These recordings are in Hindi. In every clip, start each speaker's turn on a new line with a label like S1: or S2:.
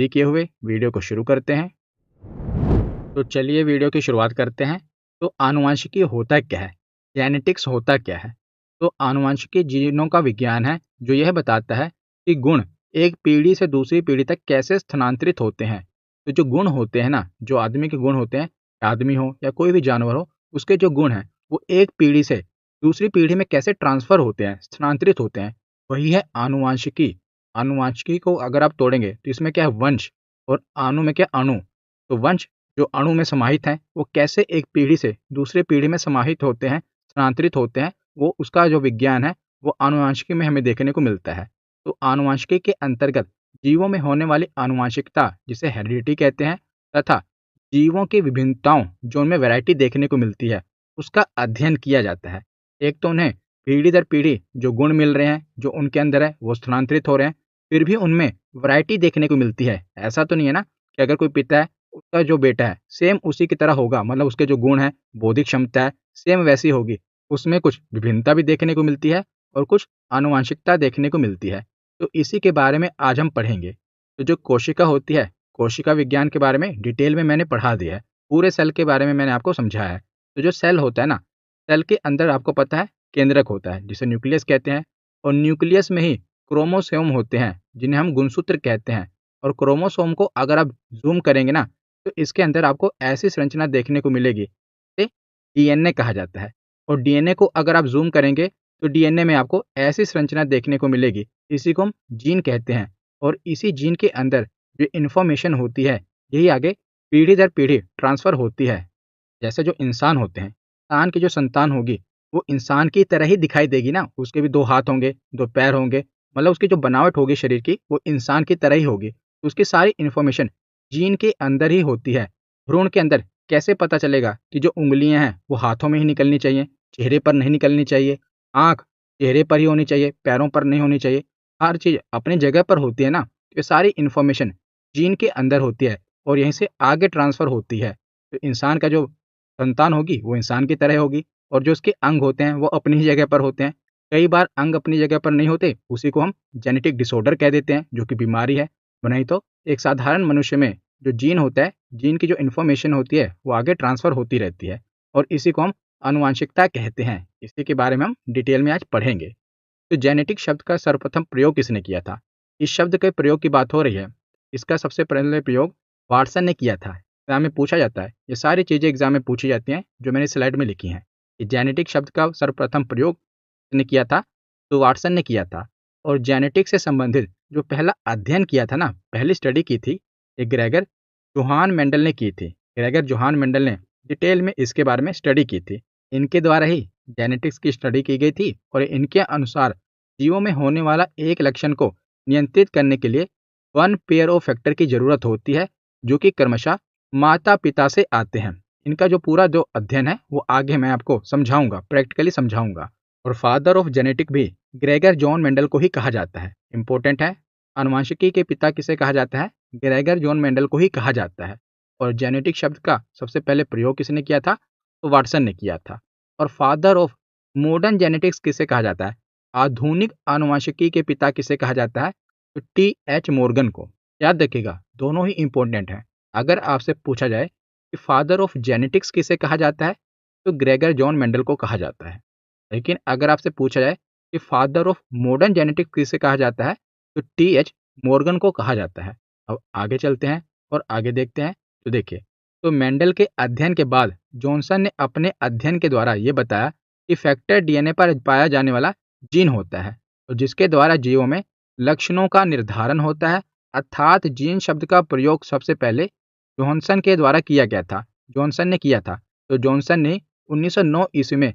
S1: किए हुए वीडियो को शुरू करते हैं। तो चलिए वीडियो की शुरुआत करते हैं। तो आनुवंशिकी होता क्या है, जेनेटिक्स होता क्या है? तो आनुवंशिकी जीनों का विज्ञान है जो यह बताता है कि गुण एक पीढ़ी से दूसरी पीढ़ी तक कैसे स्थानांतरित होते हैं। तो जो गुण होते हैं ना, जो आदमी के गुण होते हैं, आदमी हो या कोई भी जानवर हो, उसके जो गुण हैं वो एक पीढ़ी से दूसरी पीढ़ी में कैसे ट्रांसफर होते हैं, स्थानांतरित होते हैं, वही है आनुवंशिकी। आनुवंशिकी को अगर आप तोड़ेंगे तो इसमें क्या है, वंश, और अणु में क्या, अणु। तो वंश जो अणु में समाहित हैं वो कैसे एक पीढ़ी से दूसरे पीढ़ी में समाहित होते हैं, स्थानांतरित होते हैं, वो उसका जो विज्ञान है वो आनुवंशिकी में हमें देखने को मिलता है। तो आनुवंशिकी के अंतर्गत जीवों में होने वाली आनुवंशिकता, जिसे हेरिडिटी कहते हैं, तथा जीवों की विभिन्नताओं जो उनमें वैरायटी देखने को मिलती है, उसका अध्ययन किया जाता है। एक तो उन्हें पीढ़ी दर पीढ़ी जो गुण मिल रहे हैं, जो उनके अंदर है वो स्थानांतरित हो रहे हैं, फिर भी उनमें वैरायटी देखने को मिलती है। ऐसा तो नहीं है ना कि अगर कोई पिता है, उसका जो बेटा है सेम उसी की तरह होगा, मतलब उसके जो गुण है, बौद्धिक क्षमता है, सेम वैसी होगी। उसमें कुछ विभिन्नता भी देखने को मिलती है और कुछ आनुवंशिकता देखने को मिलती है। तो इसी के बारे में आज हम पढ़ेंगे। तो जो कोशिका होती है, कोशिका विज्ञान के बारे में डिटेल में मैंने पढ़ा दिया है, पूरे सेल के बारे में मैंने आपको समझाया है। तो जो सेल होता है ना, सेल के अंदर आपको पता है केंद्रक होता है जिसे न्यूक्लियस कहते हैं, और न्यूक्लियस में ही क्रोमोसोम होते हैं जिन्हें हम गुणसूत्र कहते हैं। और क्रोमोसोम को अगर आप जूम करेंगे ना, तो इसके अंदर आपको ऐसी संरचना देखने को मिलेगी जिसे डीएनए कहा जाता है। और डीएनए को अगर आप जूम करेंगे तो डीएनए में आपको ऐसी संरचना देखने को मिलेगी, इसी को हम जीन कहते हैं। और इसी जीन के अंदर जो इन्फॉर्मेशन होती है, यही आगे पीढ़ी दर पीढ़ी ट्रांसफर होती है। जैसे जो इंसान होते हैं, इंसान की जो संतान होगी वो इंसान की तरह ही दिखाई देगी ना, उसके भी 2 हाथ होंगे, 2 पैर होंगे, मतलब उसकी जो बनावट होगी शरीर की वो इंसान की तरह ही होगी। तो उसकी सारी इन्फॉर्मेशन जीन के अंदर ही होती है। भ्रूण के अंदर कैसे पता चलेगा कि जो उँगलियां हैं वो हाथों में ही निकलनी चाहिए, चेहरे पर नहीं निकलनी चाहिए, आँख चेहरे पर ही होनी चाहिए, पैरों पर नहीं होनी चाहिए, हर चीज़ अपनी जगह पर होती है ना। ये सारी इन्फॉर्मेशन जीन के अंदर होती है और यहीं से आगे ट्रांसफ़र होती है। तो इंसान का जो संतान होगी वो इंसान की तरह होगी, और जो उसके अंग होते हैं वो अपनी ही जगह पर होते हैं। कई बार अंग अपनी जगह पर नहीं होते, उसी को हम जेनेटिक डिसऑर्डर कह देते हैं, जो कि बीमारी है। नहीं तो एक साधारण मनुष्य में जो जीन होता है, जीन की जो इन्फॉर्मेशन होती है वो आगे ट्रांसफ़र होती रहती है, और इसी को हम आनुवंशिकता कहते हैं। इसी के बारे में हम डिटेल में आज पढ़ेंगे। तो जेनेटिक शब्द का सर्वप्रथम प्रयोग किसने किया था? इस शब्द के प्रयोग की बात हो रही है। इसका सबसे पहले प्रयोग वाटसन ने किया था। एग्जाम में पूछा जाता है, ये सारी चीज़ें एग्जाम में पूछी जाती हैं जो मैंने स्लाइड में लिखी हैं। कि जेनेटिक शब्द का सर्वप्रथम प्रयोग किसने किया था? तो वाटसन ने किया था। और जेनेटिक से संबंधित जो पहला अध्ययन किया था ना, पहली स्टडी की थी, ये ग्रेगर जोहान मेंडल ने की थी। ग्रेगर जोहान मेंडल ने डिटेल में इसके बारे में स्टडी की थी। इनके द्वारा ही जेनेटिक्स की स्टडी की गई थी, और इनके अनुसार जीवों में होने वाला एक लक्षण को नियंत्रित करने के लिए 1 पेयर ऑफ फैक्टर की जरूरत होती है, जो कि क्रमशः माता पिता से आते हैं। इनका जो पूरा जो अध्ययन है वो आगे मैं आपको समझाऊंगा, प्रैक्टिकली समझाऊंगा। और फादर ऑफ जेनेटिक भी ग्रेगर जॉन मेंडल को ही कहा जाता है। इंपॉर्टेंट है, आनुवंशिकी के पिता किसे कहा जाता है? ग्रेगर जॉन मेंडल को ही कहा जाता है। और जेनेटिक शब्द का सबसे पहले प्रयोग किसने किया था? तो वाटसन ने किया था। और फादर ऑफ मॉडर्न जेनेटिक्स किसे कहा जाता है? आधुनिक आनुवंशिकी के पिता किसे कहा जाता है? तो टी.एच. मॉर्गन को। याद रखिएगा, दोनों ही इंपॉर्टेंट हैं। अगर आपसे पूछा जाए कि फादर ऑफ जेनेटिक्स किसे कहा जाता है, तो ग्रेगर जॉन मेंडल को कहा जाता है। लेकिन अगर आपसे पूछा जाए कि फादर ऑफ मॉडर्न जेनेटिक्स किसे कहा जाता है, तो टी.एच. मॉर्गन को कहा जाता है। अब आगे चलते हैं और आगे देखते हैं। तो देखिए, तो मेंडल के अध्ययन के बाद जॉनसन ने अपने अध्ययन के द्वारा ये बताया कि फैक्टर डीएनए पर पाया जाने वाला जीन होता है, और जिसके द्वारा जीवों में लक्षणों का निर्धारण होता है। अर्थात जीन शब्द का प्रयोग सबसे पहले जॉनसन के द्वारा किया गया था, जॉनसन ने किया था। तो जॉनसन ने 1909 ईस्वी में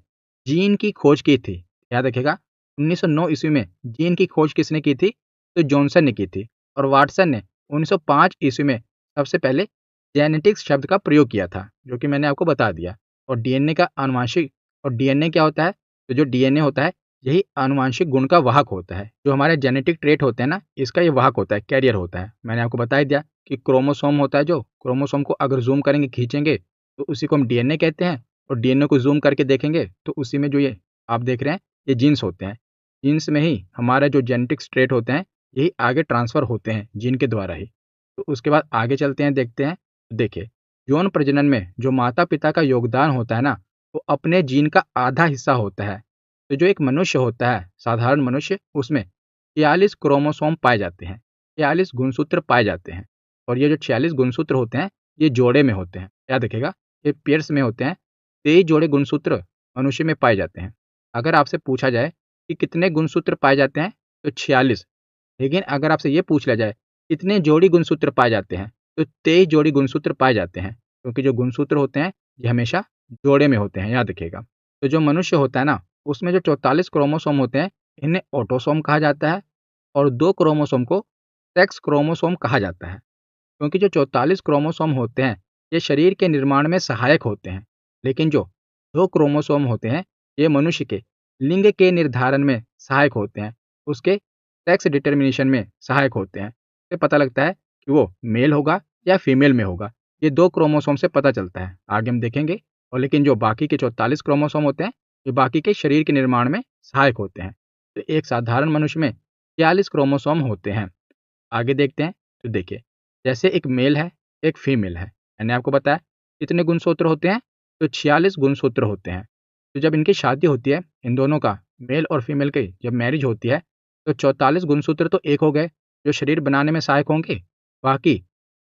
S1: जीन की खोज की थी। याद रखिएगा, 1909 ईस्वी में जीन की खोज किसने की थी? तो जॉनसन ने की थी। और वाटसन ने 1905 ईस्वी में सबसे पहले जेनेटिक्स शब्द का प्रयोग किया था, जो कि मैंने आपको बता दिया। और डीएनए का आनुवांशिक, और डीएनए क्या होता है? तो जो डीएनए होता है यही आनुवांशिक गुण का वाहक होता है। जो हमारे जेनेटिक ट्रेट होते हैं ना, इसका ये वाहक होता है, कैरियर होता है। मैंने आपको बता ही दिया कि क्रोमोसोम होता है, जो क्रोमोसोम को अगर जूम करेंगे, खींचेंगे, तो उसी को हम डीएनए कहते हैं। और डीएनए को जूम करके देखेंगे तो उसी में जो ये आप देख रहे हैं ये जीन्स होते हैं। जीन्स में ही हमारा जो जेनेटिक्स ट्रेट होते हैं यही आगे ट्रांसफ़र होते हैं जीन के द्वारा ही। तो उसके बाद आगे चलते हैं, देखते हैं। देखिए, यौन प्रजनन में जो माता पिता का योगदान होता है ना, वो अपने जीन का आधा हिस्सा होता है। तो जो एक मनुष्य होता है, साधारण मनुष्य, उसमें 46 क्रोमोसोम पाए जाते हैं, 46 गुणसूत्र पाए जाते हैं। और ये जो 46 गुणसूत्र होते हैं, ये जोड़े में होते हैं, याद रखिएगा, ये पेयर्स में होते हैं। 23 जोड़े गुणसूत्र मनुष्य में पाए जाते हैं। अगर आपसे पूछा जाए कि कितने गुणसूत्र पाए जाते हैं, तो 46। लेकिन अगर आपसे ये पूछ लिया जाए कितने जोड़ी गुणसूत्र पाए जाते हैं, तो 23 जोड़ी गुणसूत्र पाए जाते हैं, क्योंकि जो गुणसूत्र होते हैं ये हमेशा जोड़े में होते हैं, याद रखिएगा। तो जो मनुष्य होता है ना, उसमें जो 44 क्रोमोसोम होते हैं, इन्हें ऑटोसोम कहा जाता है। और 2 क्रोमोसोम को सेक्स क्रोमोसोम कहा जाता है, क्योंकि जो 44 क्रोमोसोम होते हैं ये शरीर के निर्माण में सहायक होते हैं। लेकिन जो 2 क्रोमोसोम होते हैं ये मनुष्य के लिंग के निर्धारण में सहायक होते हैं, उसके सेक्स डिटर्मिनेशन में सहायक होते हैं। इससे पता लगता है कि वो मेल होगा या फीमेल में होगा, ये 2 क्रोमोसोम से पता चलता है, आगे हम देखेंगे। और लेकिन जो बाकी के 44 क्रोमोसोम होते हैं, ये बाकी के शरीर के निर्माण में सहायक होते हैं। तो एक साधारण मनुष्य में 46 क्रोमोसोम होते हैं। आगे देखते हैं। तो देखिए, जैसे एक मेल है, एक फीमेल है, मैंने आपको बताया कितने गुणसूत्र होते हैं, तो 46 गुणसूत्र होते हैं। तो जब इनकी शादी होती है, इन दोनों का, मेल और फीमेल की जब मैरिज होती है, तो 44 गुणसूत्र तो एक हो गए जो शरीर बनाने में सहायक होंगे। बाकी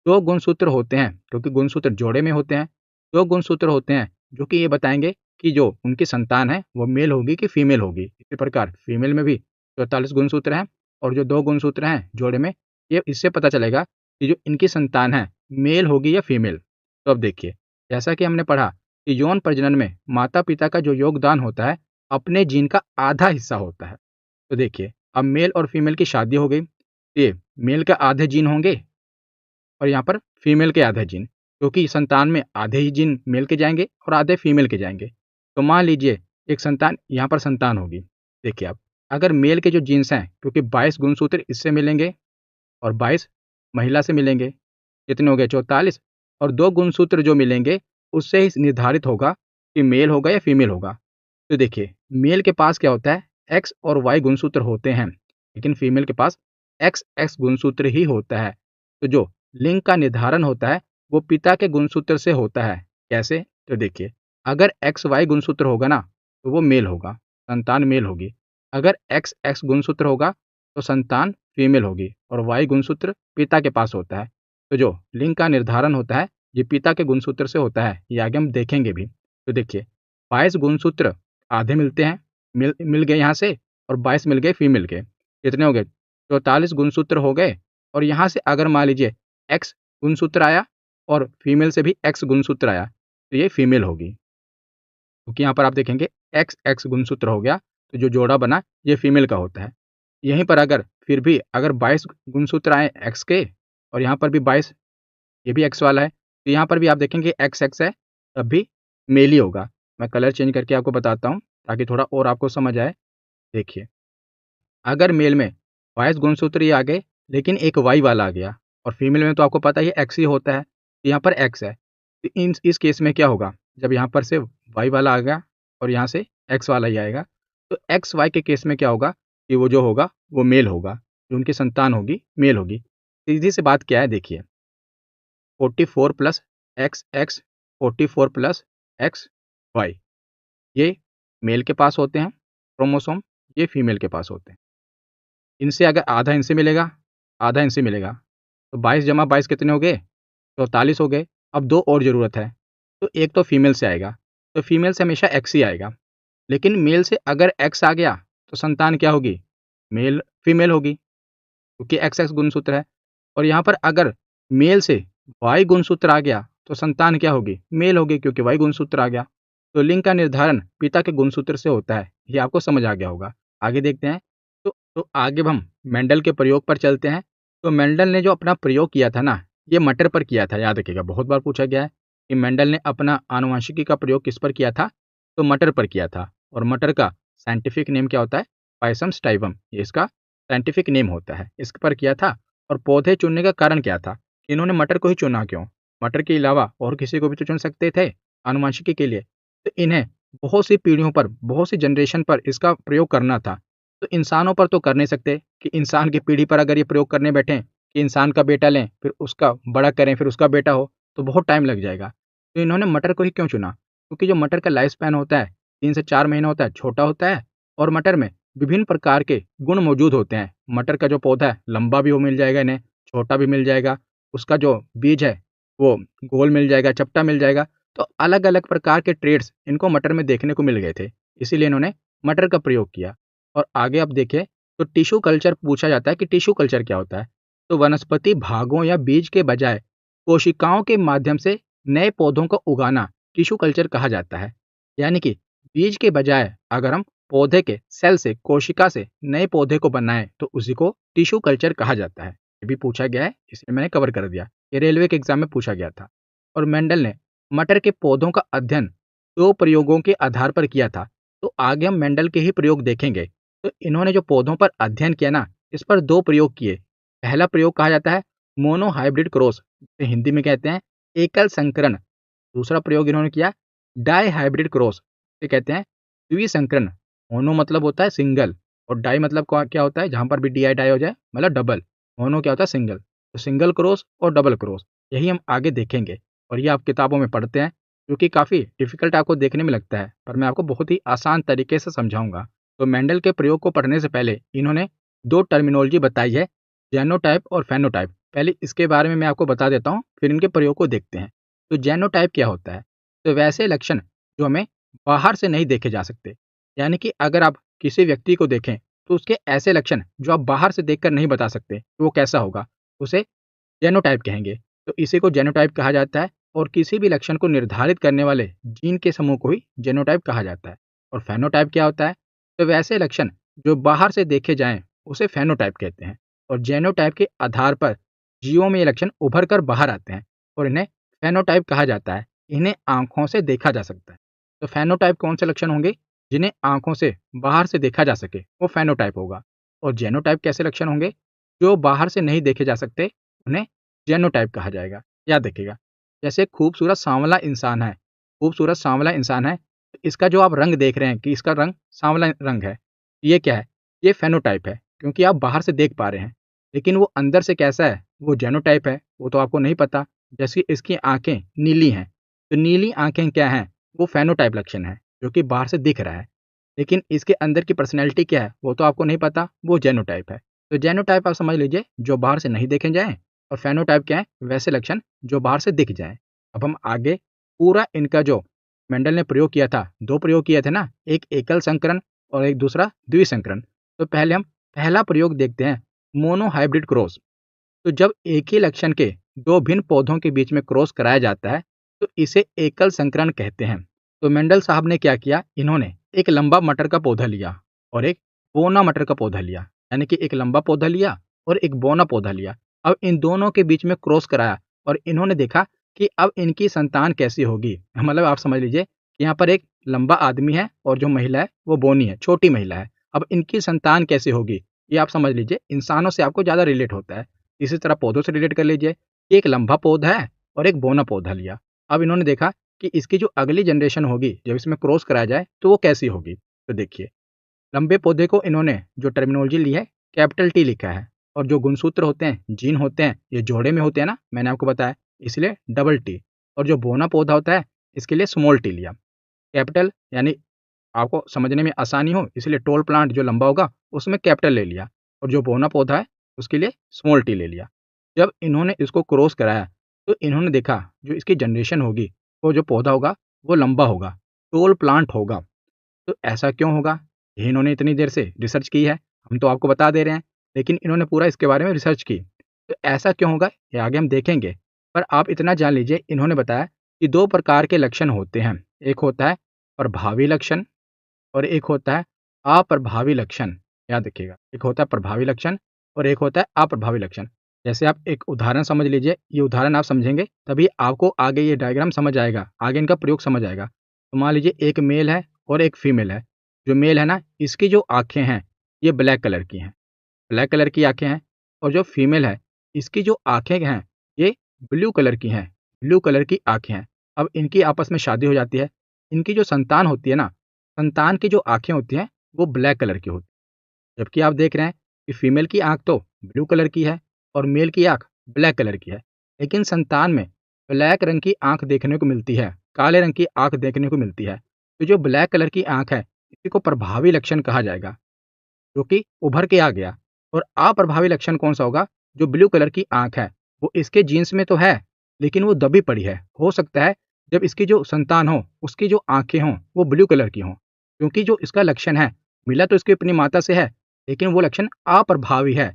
S1: 2 गुणसूत्र होते हैं, क्योंकि गुणसूत्र जोड़े में होते हैं, 2 गुणसूत्र होते हैं जो कि ये बताएंगे कि जो उनकी संतान है वो मेल होगी कि फीमेल होगी। इसी प्रकार फीमेल में भी 44 गुणसूत्र हैं, और जो 2 गुणसूत्र हैं जोड़े में, ये इससे पता चलेगा कि जो इनकी संतान है मेल होगी या फीमेल। तो अब देखिए, जैसा कि हमने पढ़ा कि यौन प्रजनन में माता पिता का जो योगदान होता है अपने जीन का आधा हिस्सा होता है। तो देखिए, अब मेल और फीमेल की शादी हो गई, ये मेल के आधे जीन होंगे और यहाँ पर फीमेल के आधे जीन, क्योंकि संतान में आधे ही जीन मेल के जाएंगे और आधे फीमेल के जाएंगे। तो मान लीजिए एक संतान, यहाँ पर संतान होगी। देखिए, आप अगर मेल के जो जीन्स हैं, क्योंकि 22 गुणसूत्र इससे मिलेंगे और 22 महिला से मिलेंगे, कितने हो गए 44, और 2 गुणसूत्र जो मिलेंगे उससे ही निर्धारित होगा कि मेल होगा या फीमेल होगा। तो देखिए, मेल के पास क्या होता है, एक्स और वाई गुणसूत्र होते हैं, लेकिन फीमेल के पास एक्स एक्स गुणसूत्र ही होता है। तो जो लिंग का निर्धारण होता है वो पिता के गुणसूत्र से होता है। कैसे? तो देखिए, अगर एक्स वाई गुणसूत्र होगा ना, तो वो मेल होगा, संतान मेल होगी। अगर एक्स एक्स गुणसूत्र होगा तो संतान फीमेल होगी, और वाई गुणसूत्र पिता के पास होता है। तो जो लिंग का निर्धारण होता है ये पिता के गुणसूत्र से होता है, ये आगे हम देखेंगे भी। तो देखिए, 22 गुणसूत्र आधे मिलते हैं, मिल मिल गए यहाँ से, और 22 मिल गए फीमेल के, कितने हो गए 44 गुणसूत्र हो गए। और यहाँ से अगर मान लीजिए एक्स गुणसूत्र आया और फीमेल से भी एक्स गुणसूत्र आया, तो ये फीमेल होगी, क्योंकि यहाँ पर आप देखेंगे एक्स एक्स गुणसूत्र हो गया, तो जो जोड़ा बना ये फीमेल का होता है। यहीं पर अगर फिर भी अगर 22 गुणसूत्र आए एक्स के, और यहाँ पर भी 22, ये भी एक्स वाला है, तो यहाँ पर भी आप देखेंगे एक्स एक्स है, तब भी मेल ही होगा। मैं कलर चेंज करके आपको बताता हूँ ताकि थोड़ा और आपको समझ आए। देखिए, अगर मेल में 22 गुणसूत्र ये आ गए, लेकिन एक वाई वाला आ गया, और फीमेल में तो आपको पता ही है एक्स ही होता है, तो यहाँ पर एक्स है, तो इस केस में क्या होगा, जब यहाँ पर से वाई वाला आ गया और यहाँ से एक्स वाला ही आएगा, तो एक्स वाई के केस में क्या होगा कि वो जो होगा वो मेल होगा, जो उनकी संतान होगी मेल होगी। सीधी सी बात क्या है, देखिए, 44 plus X X, 44 plus X Y, ये मेल के पास होते हैं क्रोमोसोम, ये फीमेल के पास होते हैं। इनसे अगर आधा इनसे मिलेगा, आधा इनसे मिलेगा, तो 22 जमा 22 कितने हो गए, 44 हो गए। अब 2 और ज़रूरत है, तो एक तो फीमेल से आएगा, तो फीमेल से हमेशा एक्स ही आएगा। लेकिन मेल से अगर एक्स आ गया तो संतान क्या होगी, मेल फीमेल होगी, क्योंकि एक्स एक्स गुणसूत्र है। और यहाँ पर अगर मेल से वाई गुणसूत्र आ गया तो संतान क्या होगी, मेल होगी, क्योंकि वाई गुणसूत्र आ गया। तो लिंग का निर्धारण पिता के गुणसूत्र से होता है, ये आपको समझ आ गया होगा। आगे देखते हैं। तो आगे हम मेंडल के प्रयोग पर चलते हैं। तो मेंडल ने जो अपना प्रयोग किया था ना, ये मटर पर किया था, याद रखिएगा, बहुत बार पूछा गया है कि मेंडल ने अपना आनुवंशिकी का प्रयोग किस पर किया था, तो मटर पर किया था। और मटर का साइंटिफिक नेम क्या होता है, पायसम स्टाइवम, ये इसका साइंटिफिक नेम होता है, इस पर किया था। और पौधे चुनने का कारण क्या था, इन्होंने मटर को ही चुना क्यों, मटर के अलावा और किसी को भी तो चुन सकते थे आनुवंशिकी के लिए। तो इन्हें बहुत सी पीढ़ियों पर, बहुत सी जनरेशन पर इसका प्रयोग करना था। तो इंसानों पर तो कर नहीं सकते कि इंसान की पीढ़ी पर अगर ये प्रयोग करने बैठे कि इंसान का बेटा लें, फिर उसका बड़ा करें, फिर उसका बेटा हो, तो बहुत टाइम लग जाएगा। तो इन्होंने मटर को ही क्यों चुना? क्योंकि जो मटर का लाइफ स्पैन होता है 3 से 4 महीना होता है, छोटा होता है और मटर में विभिन्न प्रकार के गुण मौजूद होते हैं। मटर का जो पौधा है लंबा भी वो मिल जाएगा इन्हें, छोटा भी मिल जाएगा, उसका जो बीज है वो गोल मिल जाएगा, चपटा मिल जाएगा। तो अलग-अलग प्रकार के ट्रेड्स इनको मटर में देखने को मिल गए थे, इसीलिए इन्होंने मटर का प्रयोग किया। और आगे आप देखिए तो टिश्यू कल्चर पूछा जाता है कि टिश्यू कल्चर क्या होता है? तो वनस्पति भागों या बीज के बजाय कोशिकाओं के माध्यम से नए पौधों को उगाना टिश्यू कल्चर कहा जाता है। यानी कि बीज के बजाय अगर हम पौधे के सेल से, कोशिका से नए पौधे को बनाएं तो उसी को टिश्यू कल्चर कहा जाता है। ये भी पूछा गया है, इसलिए मैंने कवर कर दिया। ये रेलवे के एग्जाम में पूछा गया था। और मेंडल ने मटर के पौधों का अध्ययन 2 प्रयोगों के आधार पर किया था। तो आगे हम मेंडल के ही प्रयोग देखेंगे। तो इन्होंने जो पौधों पर अध्ययन किया ना, इस पर 2 प्रयोग किए। पहला प्रयोग कहा जाता है मोनो हाइब्रिड क्रॉस, जिसे हिंदी में कहते हैं एकल संकरण। दूसरा प्रयोग इन्होंने किया डाई हाइब्रिड क्रॉस, इसे कहते हैं द्विसंकरण। मोनो मतलब होता है सिंगल और डाई मतलब क्या होता है, जहां पर भी डी आई डाई हो जाए मतलब डबल। मोनो क्या होता है, सिंगल। तो सिंगल क्रॉस और डबल क्रॉस यही हम आगे देखेंगे। और ये आप किताबों में पढ़ते हैं, जो कि काफ़ी डिफिकल्ट आपको देखने में लगता है, पर मैं आपको बहुत ही आसान तरीके से समझाऊंगा। तो मेंडल के प्रयोग को पढ़ने से पहले इन्होंने 2 टर्मिनोलॉजी बताई है, जेनोटाइप और फेनोटाइप। पहले इसके बारे में मैं आपको बता देता हूँ, फिर इनके प्रयोग को देखते हैं। तो जेनोटाइप क्या होता है? तो वैसे लक्षण जो हमें बाहर से नहीं देखे जा सकते। यानी कि अगर आप किसी व्यक्ति को देखें तो उसके ऐसे लक्षण जो आप बाहर से देखकर नहीं बता सकते कि वो कैसा होगा, उसे जेनोटाइप कहेंगे। तो इसी को जेनोटाइप कहा जाता है। और किसी भी लक्षण को निर्धारित करने वाले जीन के समूह को ही जेनोटाइप कहा जाता है। और फेनोटाइप क्या होता है? तो वैसे लक्षण जो बाहर से देखे जाएं उसे फेनोटाइप कहते हैं। और जेनोटाइप के आधार पर जीवों में ये लक्षण उभर कर बाहर आते हैं और इन्हें फेनोटाइप कहा जाता है। इन्हें आंखों से देखा जा सकता है। तो फेनोटाइप कौन से लक्षण होंगे? जिन्हें आंखों से बाहर से देखा जा सके वो फेनोटाइप होगा। और जेनोटाइप कैसे लक्षण होंगे? जो बाहर से नहीं देखे जा सकते उन्हें जेनोटाइप कहा जाएगा। याद रखिएगा। जैसे खूबसूरत सांवला इंसान है, तो इसका जो आप रंग देख रहे हैं कि इसका रंग सांवला रंग है, ये क्या है? ये फेनोटाइप है, क्योंकि आप बाहर से देख पा रहे हैं। लेकिन वो अंदर से कैसा है, वो जेनोटाइप है, वो तो आपको नहीं पता। जैसे इसकी आंखें नीली हैं, तो नीली आंखें क्या हैं? वो फेनोटाइप लक्षण है, जो कि बाहर से दिख रहा है। लेकिन इसके अंदर की पर्सनैलिटी क्या है, वो तो आपको नहीं पता, वो जेनोटाइप है। तो जेनोटाइप आप समझ लीजिए जो बाहर से नहीं देखे जाएँ, और फेनोटाइप क्या है? वैसे लक्षण जो बाहर से दिख जाएँ। अब हम आगे पूरा इनका जो मेंडल ने प्रयोग किया था, 2 प्रयोग किए थे ना, एक एकल संकरण और एक दूसरा द्विसंकरण। तो पहले हम पहला प्रयोग देखते हैं, मोनो हाइब्रिड क्रॉस। तो जब एक ही लक्षण के 2 भिन्न पौधों के बीच में क्रॉस कराया जाता है, तो इसे एकल संकरण कहते हैं। तो मेंडल साहब ने क्या किया, इन्होंने एक लंबा मटर का पौधा लिया और एक बौना मटर का पौधा लिया। यानी कि एक लंबा पौधा लिया और एक बौना पौधा लिया। अब इन दोनों के बीच में क्रॉस कराया और इन्होंने देखा कि अब इनकी संतान कैसी होगी। मतलब आप समझ लीजिए कि यहाँ पर एक लंबा आदमी है और जो महिला है वो बौनी है, छोटी महिला है। अब इनकी संतान कैसी होगी, ये आप समझ लीजिए इंसानों से आपको ज़्यादा रिलेट होता है। इसी तरह पौधों से रिलेट कर लीजिए कि एक लंबा पौधा है और एक बौना पौधा लिया। अब इन्होंने देखा कि इसकी जो अगली जनरेशन होगी जब इसमें क्रॉस कराया जाए तो वो कैसी होगी। तो देखिए, लंबे पौधे को इन्होंने जो टर्मिनोलॉजी ली है कैपिटल टी लिखा है, और जो गुणसूत्र होते हैं, जीन होते हैं, ये जोड़े में होते हैं ना, मैंने आपको बताया, इसलिए डबल टी। और जो बोना पौधा होता है इसके लिए स्मॉल टी लिया। कैपिटल यानी आपको समझने में आसानी हो इसलिए टोल प्लांट जो लंबा होगा उसमें कैपिटल ले लिया, और जो बोना पौधा है उसके लिए स्मॉल टी ले लिया। जब इन्होंने इसको क्रॉस कराया तो इन्होंने देखा जो इसकी जनरेशन होगी, वो जो पौधा होगा वो लंबा होगा, टोल प्लांट होगा। तो ऐसा क्यों होगा? ये इन्होंने इतनी देर से रिसर्च की है, हम तो आपको बता दे रहे हैं, लेकिन इन्होंने पूरा इसके बारे में रिसर्च की। तो ऐसा क्यों होगा ये आगे हम देखेंगे। पर आप इतना जान लीजिए, इन्होंने बताया कि 2 प्रकार के लक्षण होते हैं। एक होता है प्रभावी लक्षण और एक होता है अप्रभावी लक्षण। याद रखिएगा, एक होता है प्रभावी लक्षण और एक होता है अप्रभावी लक्षण। जैसे आप एक उदाहरण समझ लीजिए, ये उदाहरण आप समझेंगे तभी आपको आगे ये डायग्राम समझ आएगा, आगे इनका प्रयोग समझ आएगा। तो मान लीजिए एक मेल है और एक फीमेल है। जो मेल है ना, इसकी जो आँखें हैं ये ब्लैक कलर की हैं, ब्लैक कलर की आँखें हैं। और जो फीमेल है इसकी जो आँखें हैं ये ब्लू कलर की हैं, ब्लू कलर की आँखें हैं। अब इनकी आपस में शादी हो जाती है। इनकी जो संतान होती है ना, संतान की जो आँखें होती हैं वो ब्लैक कलर की होती हैं। जबकि आप देख रहे हैं कि फीमेल की आँख तो ब्लू कलर की है और मेल की आंख ब्लैक कलर की है। लेकिन संतान में ब्लैक रंग की आंख देखने को मिलती है, काले रंग की आंख देखने को मिलती है। तो जो ब्लैक कलर की आंख है इसी को प्रभावी लक्षण कहा जाएगा, जो कि उभर के आ गया। और अप्रभावी लक्षण कौन सा होगा? जो ब्लू कलर की आंख है वो इसके जीन्स में तो है लेकिन वो दबी पड़ी है। हो सकता है जब इसकी जो संतान हो उसकी जो आंखें हों वो ब्लू कलर की हों, क्योंकि जो इसका लक्षण है मिला तो इसकी अपनी माता से है लेकिन वो लक्षण अप्रभावी है।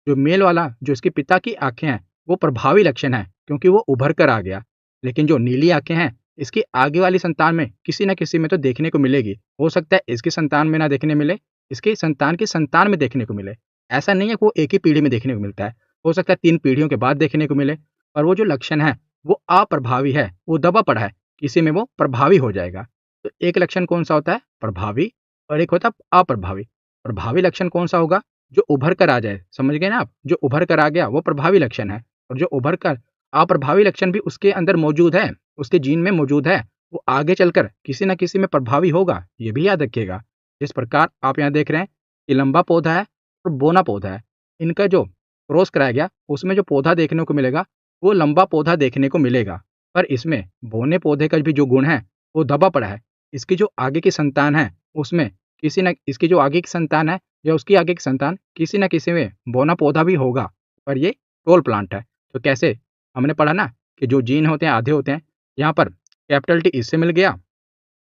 S1: जो मेल वाला जो इसके पिता की आंखें हैं वो प्रभावी लक्षण है क्योंकि वो उभर कर आ गया। लेकिन जो नीली आंखें हैं इसकी आगे वाली संतान में किसी न किसी में तो देखने को मिलेगी। हो सकता है इसकी संतान में ना देखने मिले, इसकी संतान की संतान में देखने को मिले। ऐसा नहीं है कि वो एक ही पीढ़ी में देखने को मिलता है, हो सकता है 3 पीढ़ियों के बाद देखने को मिले। और वो जो लक्षण है वो अप्रभावी है, वो दबा पड़ा है, किसी में वो प्रभावी हो जाएगा। तो एक लक्षण कौन-सा होता है? प्रभावी, और एक होता है अप्रभावी। प्रभावी लक्षण कौन-सा होगा? जो उभर कर आ जाए, समझ गए ना आप? जो उभर कर आ गया वो प्रभावी लक्षण है, और जो उभर कर अप्रभावी लक्षण भी उसके अंदर मौजूद है, उसके जीन में मौजूद है, वो आगे चलकर किसी न किसी में प्रभावी होगा, ये भी याद रखिएगा। जिस प्रकार आप यहाँ देख रहे हैं कि लंबा पौधा है और बोना पौधा है, इनका जो क्रॉस कराया गया उसमें जो पौधा देखने को मिलेगा वो लंबा पौधा देखने को मिलेगा। पर इसमें बोने पौधे का भी जो गुण है वो दबा पड़ा है। इसकी जो आगे की संतान है उसमें किसी न इसकी जो आगे की संतान है या उसकी आगे की संतान किसी न किसी में बोना पौधा भी होगा, पर ये टोल प्लांट है। तो कैसे? हमने पढ़ा ना कि जो जीन होते हैं आधे होते हैं, यहाँ पर कैपिटल टी इससे मिल गया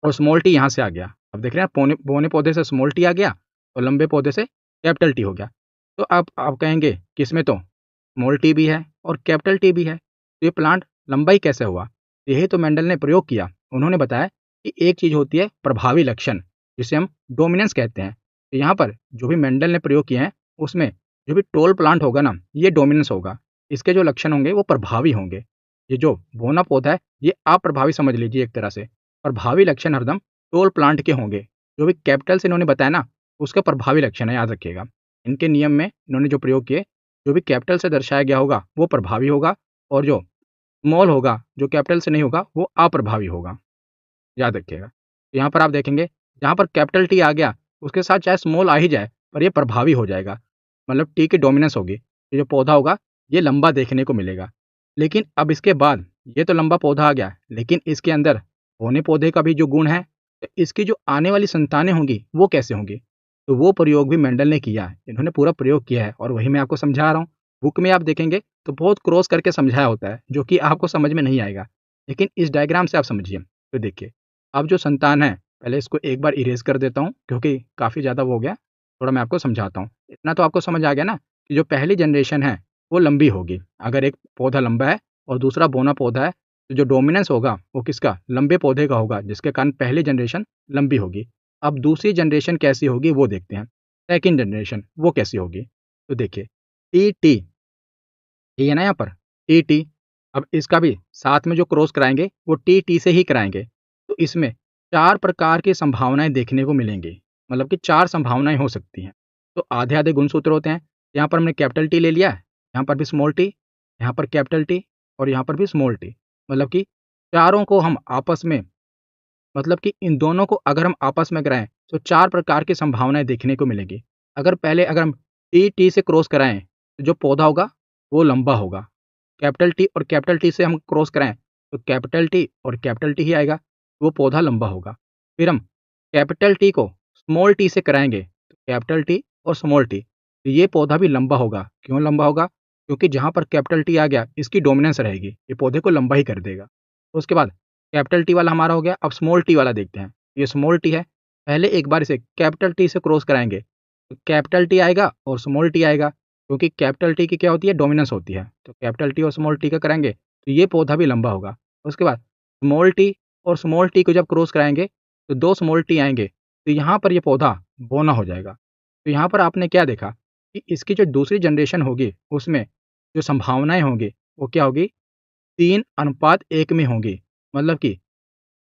S1: और स्मॉल टी यहाँ से आ गया। अब देख रहे हैं बोने पौधे से स्मॉल टी आ गया और लंबे पौधे से कैपिटल टी हो गया। तो आप कहेंगे कि इसमें तो स्मॉल टी भी है और कैपिटल टी भी है, तो ये प्लांट लंबा ही कैसे हुआ? यही तो मेंडल ने प्रयोग किया। उन्होंने बताया कि एक चीज़ होती है प्रभावी लक्षण, जिसे हम डोमिनेंस कहते हैं। तो यहाँ पर जो भी मेंडल ने प्रयोग किए हैं उसमें जो भी टोल प्लांट होगा ना ये डोमिनेंस होगा, इसके जो लक्षण होंगे वो प्रभावी होंगे। ये जो बोना पौधा है ये अप्रभावी समझ लीजिए एक तरह से, प्रभावी लक्षण हरदम टोल प्लांट के होंगे। जो भी कैपिटल से इन्होंने बताया ना उसका प्रभावी लक्षण है, याद रखिएगा। इनके नियम में इन्होंने जो प्रयोग किए, जो भी कैपिटल से दर्शाया गया होगा वो प्रभावी होगा, और जो स्मॉल होगा जो कैपिटल से नहीं होगा वो अप्रभावी होगा, याद रखिएगा। तो यहाँ पर आप देखेंगे जहाँ पर कैपिटल टी आ गया उसके साथ चाहे स्मॉल आ ही जाए पर ये प्रभावी हो जाएगा, मतलब टी की डोमिनेंस होगी। ये जो पौधा होगा ये लंबा देखने को मिलेगा। लेकिन अब इसके बाद ये तो लंबा पौधा आ गया, लेकिन इसके अंदर होने पौधे का भी जो गुण है, तो इसकी जो आने वाली संतानें होंगी वो कैसे होंगी? तो वो प्रयोग भी मेंडल ने किया है, इन्होंने पूरा प्रयोग किया है और वही मैं आपको समझा रहा हूँ। बुक में आप देखेंगे तो बहुत क्रॉस करके समझाया होता है जो कि आपको समझ में नहीं आएगा, लेकिन इस डायग्राम से आप समझिए। तो देखिए अब जो संतान है, पहले इसको एक बार इरेज कर देता हूँ क्योंकि काफ़ी ज़्यादा वो हो गया, थोड़ा मैं आपको समझाता हूँ। इतना तो आपको समझ आ गया ना कि जो पहली जनरेशन है वो लंबी होगी। अगर एक पौधा लंबा है और दूसरा बोना पौधा है तो जो डोमिनेंस होगा वो किसका? लंबे पौधे का होगा, जिसके कारण पहली जनरेशन लंबी होगी। अब दूसरी जनरेशन कैसी होगी वो देखते हैं। सेकंड जनरेशन वो कैसी होगी? तो देखिए टी टी, ये है ना यहाँ पर टी टी। अब इसका भी साथ में जो क्रॉस कराएंगे वो टी टी से ही कराएंगे। तो इसमें 4 प्रकार की संभावनाएं देखने को मिलेंगी, मतलब कि 4 संभावनाएं हो सकती हैं। तो आधे आधे गुणसूत्र होते हैं। यहाँ पर हमने कैपिटल टी ले लिया, यहाँ पर भी स्मॉल टी, यहाँ पर कैपिटल टी और यहाँ पर भी स्मॉल टी। मतलब कि चारों को हम आपस में, मतलब कि इन दोनों को अगर हम आपस में कराएं तो 4 प्रकार की संभावनाएं देखने को मिलेगी। अगर हम टी टी से क्रॉस कराएं तो जो पौधा होगा वो लंबा होगा। कैपिटल टी और कैपिटल टी से हम क्रॉस कराएं तो कैपिटल टी और कैपिटल टी ही आएगा, वो पौधा लंबा होगा। फिर हम कैपिटल टी को स्मॉल टी से कराएंगे तो कैपिटल टी और स्मॉल टी, तो ये पौधा भी लंबा होगा। क्यों लंबा होगा? क्योंकि जहाँ पर कैपिटल टी आ गया इसकी डोमिनेंस रहेगी, ये पौधे को लंबा ही कर देगा। तो उसके बाद कैपिटल टी वाला हमारा हो गया। अब स्मॉल टी वाला देखते हैं। ये स्मॉल टी है, पहले एक बार इसे कैपिटल टी से क्रॉस कराएंगे तो कैपिटल टी आएगा और स्मॉल टी आएगा, क्योंकि कैपिटल टी की क्या होती है? डोमिनेंस होती है। तो कैपिटल टी और स्मॉल टी का कराएंगे तो ये पौधा भी लंबा होगा। उसके बाद स्मॉल टी और स्मॉल टी को जब क्रॉस कराएंगे तो 2 स्मॉल टी आएंगे, तो यहाँ पर ये पौधा बोना हो जाएगा। तो यहाँ पर आपने क्या देखा कि इसकी जो दूसरी जनरेशन होगी उसमें जो संभावनाएं होंगी वो क्या होगी? 3:1 में होंगी। मतलब कि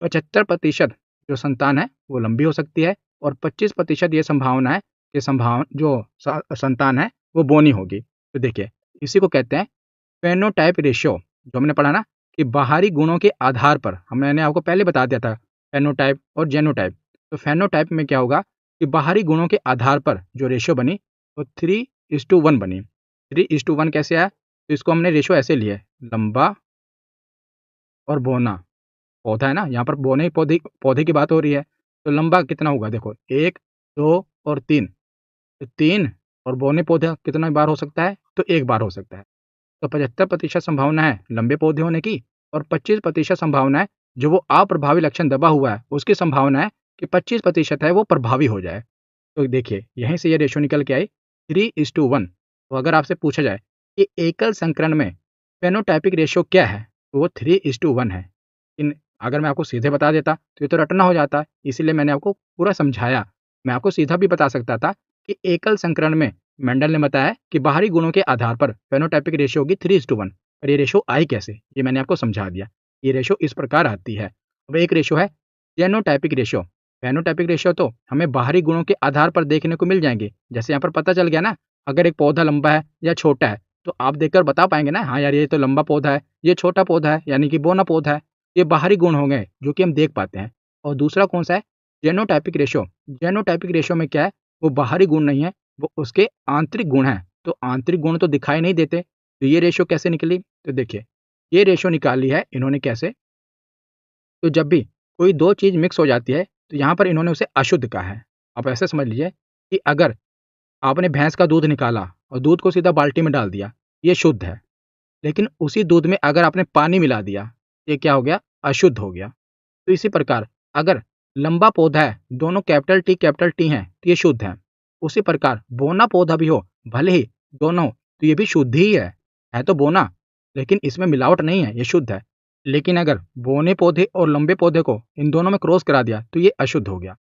S1: 75% जो संतान है वो लंबी हो सकती है और 25% ये संभावना है कि संतान है वो बोनी होगी। तो देखिए इसी को कहते हैं फेनोटाइप रेशियो। जो हमने पढ़ा ना कि बाहरी गुणों के आधार पर, मैंने आपको पहले बता दिया था फेनोटाइप और जेनोटाइप। तो फेनोटाइप में क्या होगा कि बाहरी गुणों के आधार पर जो रेशियो बनी वो 3:1 बनी। 3:1 कैसे आया? तो इसको हमने रेशो ऐसे लिया है, लंबा और बोना पौधा है ना, यहाँ पर बोने पौधे पौधे की बात हो रही है। तो लंबा कितना होगा देखो, 1, 2 और 3। तो 3 और बोने पौधा कितना बार हो सकता है? तो 1 बार हो सकता है। तो 75% संभावना है लंबे पौधे होने की, और 25% संभावना है जो वो अप्रभावी लक्षण दबा हुआ है उसकी संभावना है कि 25% है वो प्रभावी हो जाए। तो देखिए यहीं से ये रेशो निकल के आई 3:1। तो अगर आपसे पूछा जाए कि एकल संकरण में फेनोटाइपिक रेशो क्या है, तो वो 3:1 है। इन अगर मैं आपको सीधे बता देता तो ये तो रटना हो जाता, इसीलिए मैंने आपको पूरा समझाया। मैं आपको सीधा भी बता सकता था कि एकल संकरण में मेंडल ने बताया कि बाहरी गुणों के आधार पर फेनोटाइपिक रेशियो होगी 3:1। और ये रेशो आई कैसे, ये मैंने आपको समझा दिया। ये रेशो इस प्रकार आती है। अब एक रेशो है जेनोटाइपिक रेशो। फेनोटाइपिक रेशो तो हमें बाहरी गुणों के आधार पर देखने को मिल जाएंगे। जैसे यहाँ पर पता चल गया ना, अगर एक पौधा लंबा है या छोटा है तो आप देखकर बता पाएंगे ना, हाँ यार ये तो लंबा पौधा है, ये छोटा पौधा है यानी कि बोना पौधा है। ये बाहरी गुण हो गए जो कि हम देख पाते हैं। और दूसरा कौन सा है? जेनोटाइपिक रेशो। जेनोटाइपिक रेशो में क्या है, वो बाहरी गुण नहीं है, वो उसके आंतरिक गुण हैं। तो आंतरिक गुण तो दिखाई नहीं देते। तो ये रेशो कैसे निकली? तो देखिए ये रेशो निकाली है इन्होंने कैसे? तो जब भी कोई दो चीज़ मिक्स हो जाती है तो यहाँ पर इन्होंने उसे अशुद्ध कहा है। आप ऐसे समझ लीजिए कि अगर आपने भैंस का दूध निकाला और दूध को सीधा बाल्टी में डाल दिया, ये शुद्ध है। लेकिन उसी दूध में अगर आपने पानी मिला दिया, ये क्या हो गया? अशुद्ध हो गया। तो इसी प्रकार अगर लंबा पौधा है, दोनों कैपिटल टी हैं, तो ये शुद्ध है। उसी प्रकार बोना पौधा भी हो, भले ही दोनों, तो ये भी शुद्ध ही है तो बोना, लेकिन इसमें मिलावट नहीं है, ये शुद्ध है। लेकिन अगर बोने पौधे और लंबे पौधे को इन दोनों में क्रॉस करा दिया तो ये अशुद्ध हो गया।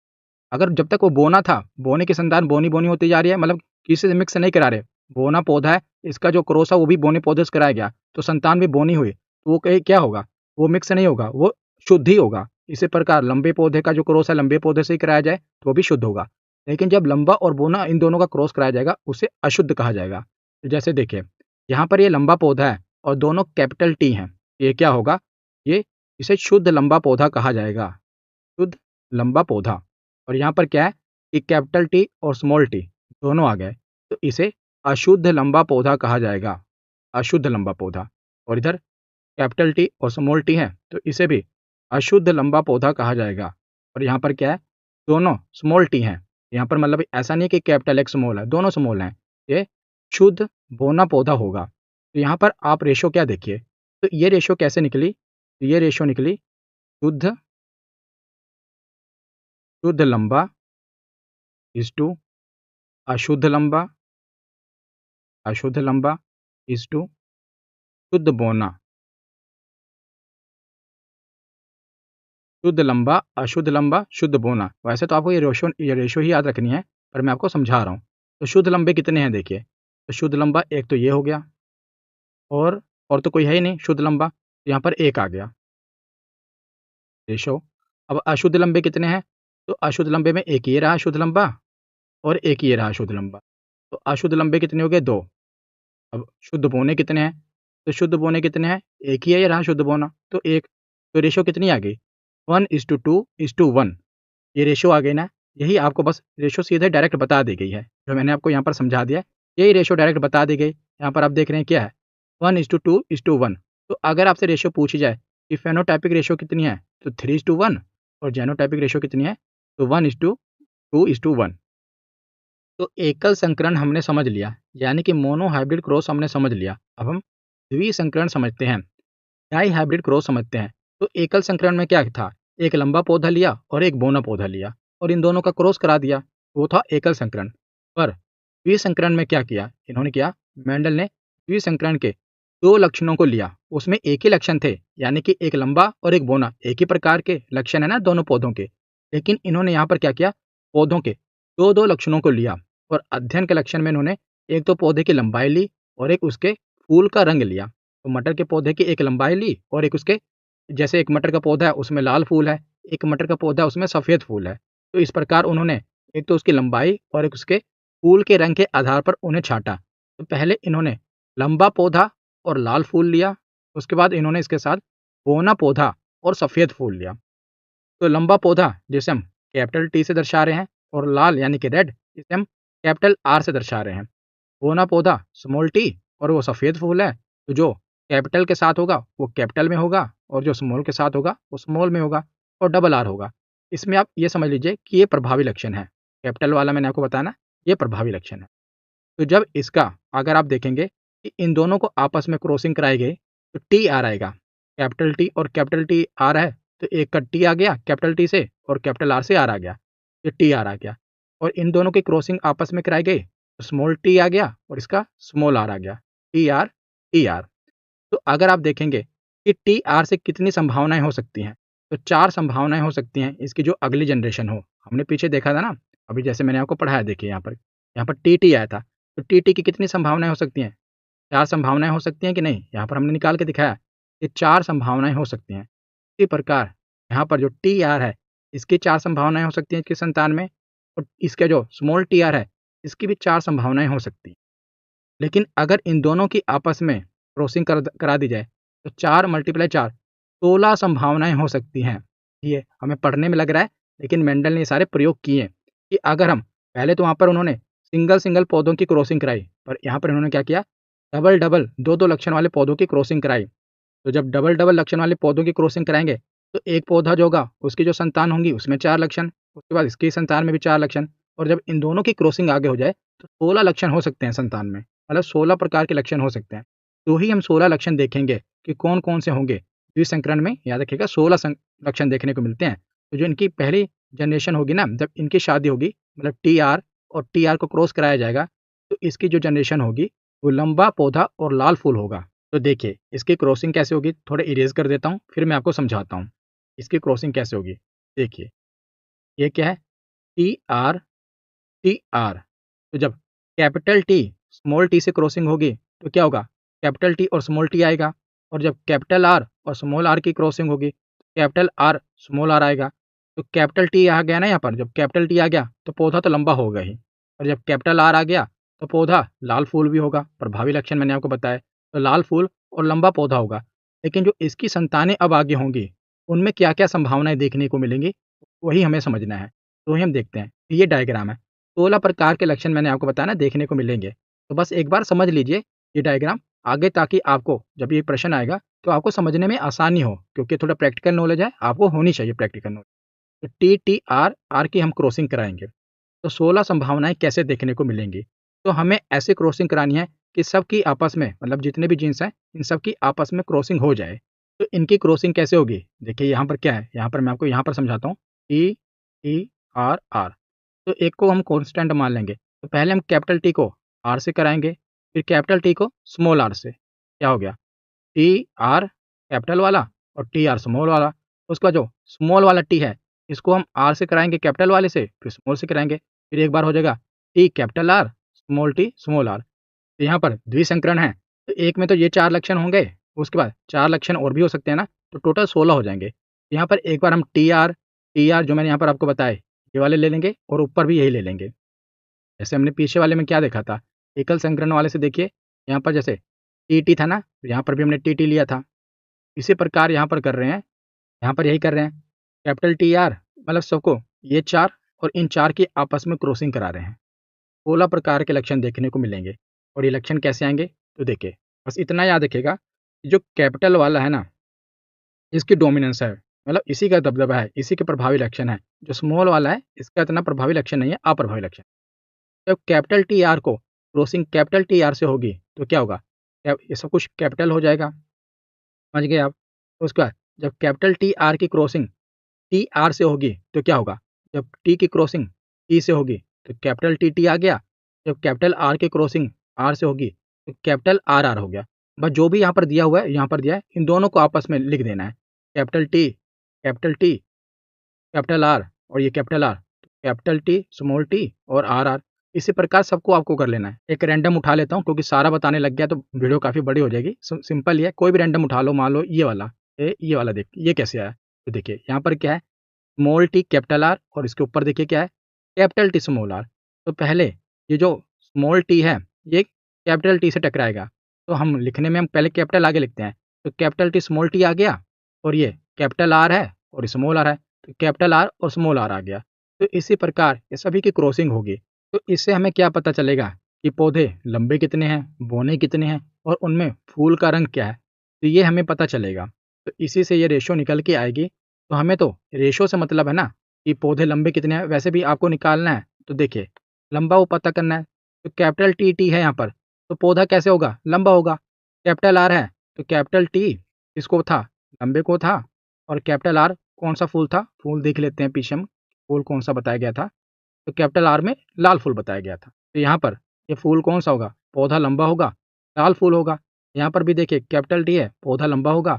S1: अगर जब तक वो बोना था, बोने की संतान बोनी बोनी होती जा रही है, मतलब किसी से मिक्स नहीं करा रहे, बोना पौधा है, इसका जो क्रॉस है वो भी बोने पौधे से कराया गया, तो संतान भी बोनी हुई, तो वो कहीं क्या होगा? वो मिक्स नहीं होगा, वो शुद्ध ही होगा। इसी प्रकार लंबे पौधे का जो क्रॉस है लंबे पौधे से ही कराया जाए तो वो भी शुद्ध होगा। लेकिन जब लंबा और बोना इन दोनों का क्रॉस कराया जाएगा उसे अशुद्ध कहा जाएगा। तो जैसे देखिए यहाँ पर ये लंबा पौधा है और दोनों कैपिटल टी हैं, ये क्या होगा? ये इसे शुद्ध लंबा पौधा कहा जाएगा, शुद्ध लंबा पौधा। और यहाँ पर क्या है कि कैपिटल टी और स्मॉल टी दोनों आ गए, तो इसे अशुद्ध लंबा पौधा कहा जाएगा, अशुद्ध लंबा पौधा। और इधर कैपिटल टी और स्मॉल टी है तो इसे भी अशुद्ध लंबा पौधा कहा जाएगा। और यहाँ पर क्या है? दोनों स्मॉल टी हैं। यहाँ पर मतलब ऐसा नहीं कि कैपिटल एक स्मॉल है, दोनों स्मॉल हैं। ये शुद्ध बोना पौधा होगा। तो यहाँ पर आप रेशो क्या देखिए, तो ये रेशो कैसे निकली? तो ये रेशो निकली शुद्ध शुद्ध लंबा इज टू अशुद्ध लंबा, अशुद्ध लंबा इज टू शुद्ध बोना, शुद्ध लंबा अशुद्ध लंबा शुद्ध बोना। वैसे तो आपको ये रेशो ही याद रखनी है, पर मैं आपको समझा रहा हूँ। तो शुद्ध लंबे कितने हैं देखिए, तो शुद्ध लंबा एक तो ये हो गया, और तो कोई है ही नहीं शुद्ध लंबा, तो यहाँ पर एक आ गया रेशो। अब अशुद्ध लंबे कितने हैं? तो अशुद्ध लंबे में एक ये रहा शुद्ध लंबा और एक ये रहा शुद्ध लंबा। तो अशुद्ध लंबे कितने हो गए? 2। अब शुद्ध बोने कितने हैं? तो शुद्ध बोने कितने हैं? एक ही है, ये रहा शुद्ध बोना, तो एक। तो रेशो कितनी आ गई? 1:2:1। ये रेशो आ गई ना। यही आपको बस रेशो सीधे डायरेक्ट बता दी गई है, जो मैंने आपको यहाँ पर समझा दिया। यही रेशो डायरेक्ट बता दी गई। यहाँ पर आप देख रहे हैं क्या है? 1:2:1। तो अगर आपसे रेशो पूछी जाए कि फेनोटाइपिक रेशो कितनी है, तो 3:1। और जेनोटाइपिक रेशो कितनी है, तो 1:2:1। तो एकल संकरण हमने समझ लिया, यानी कि मोनो हाइब्रिड क्रॉस हमने समझ लिया। अब हम द्विसंकरण समझते हैं, डाई हाइब्रिड क्रॉस समझते हैं। तो एकल संकरण में क्या था? एक लंबा पौधा लिया और एक बोना पौधा लिया और इन दोनों का क्रॉस करा दिया, वो था एकल संकरण। पर द्विसंकरण में क्या किया इन्होंने? किया मेंडल ने द्विसंकरण के दो लक्षणों को लिया, उसमें एक ही लक्षण थे, यानी कि एक लंबा और एक बोना, एक ही प्रकार के लक्षण है ना दोनों पौधों के। लेकिन इन्होंने यहाँ पर क्या किया? पौधों के दो दो लक्षणों को लिया और अध्ययन के लक्षण में इन्होंने एक तो पौधे की लंबाई ली और एक उसके फूल का रंग लिया। तो मटर के पौधे की एक लंबाई ली और एक उसके, जैसे एक मटर का पौधा है उसमें लाल फूल है, एक मटर का पौधा है उसमें सफ़ेद फूल है। तो इस प्रकार उन्होंने एक तो उसकी लंबाई और एक उसके फूल के रंग के आधार पर उन्हें छाँटा। तो पहले इन्होंने लंबा पौधा और लाल फूल लिया, उसके बाद इन्होंने इसके साथ बौना पौधा और सफ़ेद फूल लिया। तो लंबा पौधा जिसे हम कैपिटल टी से दर्शा रहे हैं और लाल यानी कि रेड इसे हम कैपिटल आर से दर्शा रहे हैं। वो ना पौधा स्मॉल टी और वो सफ़ेद फूल है, तो जो कैपिटल के साथ होगा वो कैपिटल में होगा और जो स्मॉल के साथ होगा वो स्मॉल में होगा और डबल आर होगा। इसमें आप ये समझ लीजिए कि ये प्रभावी लक्षण है। कैपिटल वाला मैंने आपको बताया ना, ये प्रभावी लक्षण है। तो जब इसका अगर आप देखेंगे कि इन दोनों को आपस में क्रॉसिंग कराई गई तो टी आर आएगा। कैपिटल टी और कैपिटल टी आर है, तो एक का टी आ गया कैपिटल टी से और कैपिटल आर से आर आ गया, ये टी आर आ गया। और इन दोनों की क्रॉसिंग आपस में कराई गई तो स्मॉल टी आ गया और इसका स्मॉल आर आ गया, टी आर टी आर। तो अगर आप देखेंगे कि टी आर से कितनी संभावनाएं हो सकती हैं, तो 4 संभावनाएं हो सकती हैं इसकी जो अगली जनरेशन हो। हमने पीछे देखा था ना, अभी जैसे मैंने आपको पढ़ाया, देखिए यहाँ पर टी टी आया था, तो टी टी की कितनी संभावनाएं हो सकती हैं? 4 संभावनाएं हो सकती हैं कि नहीं? यहाँ पर हमने निकाल के दिखाया, ये 4 संभावनाएं हो सकती हैं। इसी प्रकार यहाँ पर जो टी आर है, इसकी 4 संभावनाएं हो सकती हैं इसकी संतान में, और इसके जो स्मॉल टी आर है, इसकी भी 4 संभावनाएं हो सकती हैं। लेकिन अगर इन दोनों की आपस में क्रॉसिंग करा दी जाए तो 4 × 4 16 संभावनाएं हो सकती हैं। ये हमें पढ़ने में लग रहा है, लेकिन मेंडल ने ये सारे प्रयोग किए कि अगर हम पहले तो वहाँ पर उन्होंने सिंगल सिंगल पौधों की क्रॉसिंग कराई, पर यहाँ पर इन्होंने क्या किया, डबल डबल दो दो लक्षण वाले पौधों की क्रॉसिंग कराई। तो जब डबल डबल लक्षण वाले पौधों की क्रॉसिंग कराएंगे तो एक पौधा जो होगा उसकी जो संतान होंगी उसमें 4 लक्षण, उसके बाद इसकी संतान में भी 4 लक्षण, और जब इन दोनों की क्रॉसिंग आगे हो जाए तो 16 लक्षण हो सकते हैं संतान में, मतलब 16 प्रकार के लक्षण हो सकते हैं। तो ही हम 16 लक्षण देखेंगे कि कौन कौन से होंगे द्विसंकरण में। याद रखिएगा 16 लक्षण देखने को मिलते हैं। तो जो इनकी पहली जनरेशन होगी ना, जब इनकी शादी होगी, मतलब टी आर और टी आर को क्रॉस कराया जाएगा, तो इसकी जो जनरेशन होगी वो लंबा पौधा और लाल फूल होगा। तो देखिए इसकी क्रॉसिंग कैसे होगी, थोड़ा इरेज कर देता हूँ फिर मैं आपको समझाता हूँ इसकी क्रॉसिंग कैसे होगी। देखिए ये क्या है, टी आर टी आर। तो जब कैपिटल टी स्मॉल टी से क्रॉसिंग होगी तो क्या होगा, कैपिटल टी और स्मॉल टी आएगा। और जब कैपिटल आर और स्मॉल आर की क्रॉसिंग होगी तो कैपिटल आर स्मॉल आर आएगा। तो कैपिटल टी आ गया ना, यहाँ पर जब कैपिटल टी आ गया तो पौधा तो लंबा होगा ही, और जब कैपिटल आर आ गया तो पौधा लाल फूल भी होगा। प्रभावी लक्षण मैंने आपको बताया, तो लाल फूल और लंबा पौधा होगा। लेकिन जो इसकी संतानें अब आगे होंगी उनमें क्या क्या संभावनाएं देखने को मिलेंगी, वही हमें समझना है। तो वही हम देखते हैं। ये डायग्राम है, 16 प्रकार के लक्षण मैंने आपको बताया ना देखने को मिलेंगे। तो बस एक बार समझ लीजिए ये डायग्राम आगे, ताकि आपको जब ये प्रश्न आएगा तो आपको समझने में आसानी हो, क्योंकि थोड़ा प्रैक्टिकल नॉलेज है, आपको होनी चाहिए प्रैक्टिकल नॉलेज। तो टी टी आर आर की हम क्रॉसिंग कराएंगे तो 16 संभावनाएं कैसे देखने को मिलेंगी। तो हमें ऐसे क्रॉसिंग करानी है कि सबकी आपस में, मतलब जितने भी जीन्स हैं इन सब की आपस में क्रॉसिंग हो जाए। तो इनकी क्रॉसिंग कैसे होगी, देखिए यहाँ पर क्या है, यहाँ पर मैं आपको यहाँ पर समझाता हूँ। टी टी आर आर, तो एक को हम कांस्टेंट मान लेंगे, तो पहले हम कैपिटल टी को आर से कराएंगे, फिर कैपिटल टी को स्मॉल आर से। क्या हो गया, टी आर कैपिटल वाला और टी आर स्मॉल वाला। उसका जो स्मॉल वाला टी है इसको हम आर से कराएंगे कैपिटल वाले से, फिर स्मॉल से कराएंगे, फिर एक बार हो जाएगा T capital R small T small R. तो यहाँ पर द्विसंकरण है, तो एक में तो ये 4 लक्षण होंगे, उसके बाद 4 लक्षण और भी हो सकते हैं ना, तो टोटल 16 हो जाएंगे। यहाँ पर एक बार हम टी आर जो मैंने यहाँ पर आपको बताए ये वाले ले लेंगे और ऊपर भी यही ले लेंगे। जैसे हमने पीछे वाले में क्या देखा था, एकल संकरण वाले से देखिए, यहाँ पर जैसे टी टी था ना, यहाँ पर भी हमने टी टी लिया था। इसी प्रकार यहाँ पर कर रहे हैं, यहाँ पर यही कर रहे हैं। कैपिटल टी आर मतलब सबको ये 4 और इन 4 की आपस में क्रॉसिंग करा रहे हैं। 16 प्रकार के लक्षण देखने को मिलेंगे। और ये लक्षण कैसे आएंगे, तो देखिए बस इतना याद रखिएगा, जो कैपिटल वाला है ना इसकी डोमिनेंस है, मतलब इसी का दबदबा है, इसी के प्रभावी लक्षण है। जो स्मॉल वाला है इसका इतना प्रभावी लक्षण नहीं है, अप्रभावी लक्षण। जब कैपिटल टी आर को क्रॉसिंग कैपिटल टी आर से होगी तो क्या होगा, ये सब कुछ कैपिटल हो जाएगा, समझ गए आप। उसके बाद जब कैपिटल टी आर की क्रॉसिंग टी आर से होगी तो क्या होगा, जब टी की क्रॉसिंग टी से होगी तो कैपिटल टी टी आ गया। जब कैपिटल आर की क्रॉसिंग आर से होगी तो कैपिटल आर आर हो गया। बस जो भी यहाँ पर दिया हुआ है यहाँ पर दिया है, इन दोनों को आपस में लिख देना है। कैपिटल टी कैपिटल आर और ये कैपिटल टी स्मॉल टी और आर आर। इसी प्रकार सबको आपको कर लेना है। एक रैंडम उठा लेता हूँ क्योंकि सारा बताने लग गया तो वीडियो काफ़ी बड़ी हो जाएगी। सिंपल ही है, कोई भी रैंडम उठा लो, मान लो ये वाला देख, ये कैसे आया। तो देखिए यहाँ पर क्या है, स्मॉल टी कैपिटल आर और इसके ऊपर देखिए क्या है, कैपिटल टी स्मॉल आर। तो पहले ये जो स्मॉल टी है ये कैपिटल टी से टकराएगा, तो हम लिखने में हम पहले कैपिटल आगे लिखते हैं। तो कैपिटल टी स्मॉल टी आ गया और ये कैपिटल आर है और स्मॉल आर है, तो कैपिटल आर और स्मॉल आर आ गया। तो इसी प्रकार ये सभी की क्रॉसिंग होगी। तो इससे हमें क्या पता चलेगा कि पौधे लंबे कितने हैं, बौने कितने हैं और उनमें फूल का रंग क्या है, तो ये हमें पता चलेगा। तो इसी से ये रेशो निकल के आएगी। तो हमें तो रेशो से मतलब है ना कि पौधे लंबे कितने हैं, वैसे भी आपको निकालना है। तो देखिए, लंबा वो पता करना है, तो कैपिटल टी टी है यहाँ पर, तो पौधा कैसे होगा, लंबा होगा। कैपिटल आर है, तो कैपिटल टी किसको था, लंबे को था। और कैपिटल आर कौन सा फूल था, फूल देख लेते हैं पीछे हम, फूल कौन सा बताया गया था। तो कैपिटल आर में लाल फूल बताया गया था। तो यहाँ पर ये फूल कौन सा होगा, पौधा लंबा होगा, लाल फूल होगा। यहाँ पर भी देखिए कैपिटल टी है, पौधा लंबा होगा।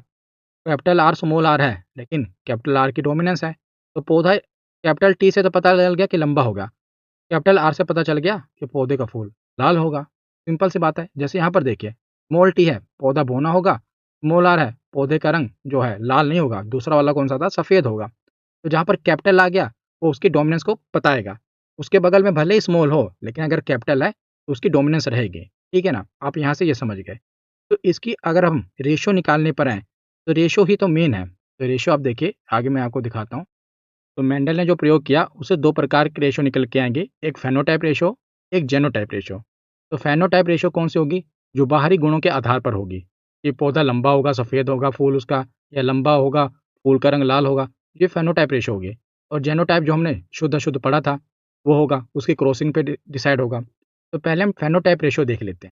S1: कैपिटल आर स्मॉल आर है, लेकिन कैपिटल आर की डोमिनेंस है, तो पौधा कैपिटल टी से तो पता चल गया कि लंबा होगा, कैपिटल आर से पता चल गया कि पौधे का फूल लाल होगा। सिंपल सी बात है। जैसे यहाँ पर देखिए, स्मॉल टी है, पौधा भुना होगा। स्मॉल आर है, पौधे का रंग जो है लाल नहीं होगा, दूसरा वाला कौन सा था, सफ़ेद होगा। तो जहाँ पर कैपिटल आ गया वो उसकी डोमिनेंस को बताएगा। उसके बगल में भले ही स्मॉल हो, लेकिन अगर कैपिटल है तो उसकी डोमिनेंस रहेगी। ठीक है ना, आप यहाँ से ये समझ गए। तो इसकी अगर हम रेशो निकालने पर आए, तो रेशो ही तो मेन है। तो रेशो आप देखिए, आगे मैं आपको दिखाता हूँ। तो मेंडल ने जो प्रयोग किया उससे दो प्रकार के रेशो निकल के आएंगे, एक फेनोटाइप रेशो, एक जेनोटाइप रेशो। तो फेनोटाइप रेशो कौन सी होगी, जो बाहरी गुणों के आधार पर होगी, कि पौधा लंबा होगा, सफ़ेद होगा फूल उसका, या लंबा होगा, फूल का रंग लाल होगा, ये फेनोटाइप रेशो होगी। और जेनोटाइप जो हमने शुद्ध शुद्ध पढ़ा था, वो होगा उसकी क्रॉसिंग पे डिसाइड होगा। तो पहले हम फेनोटाइप रेशो देख लेते हैं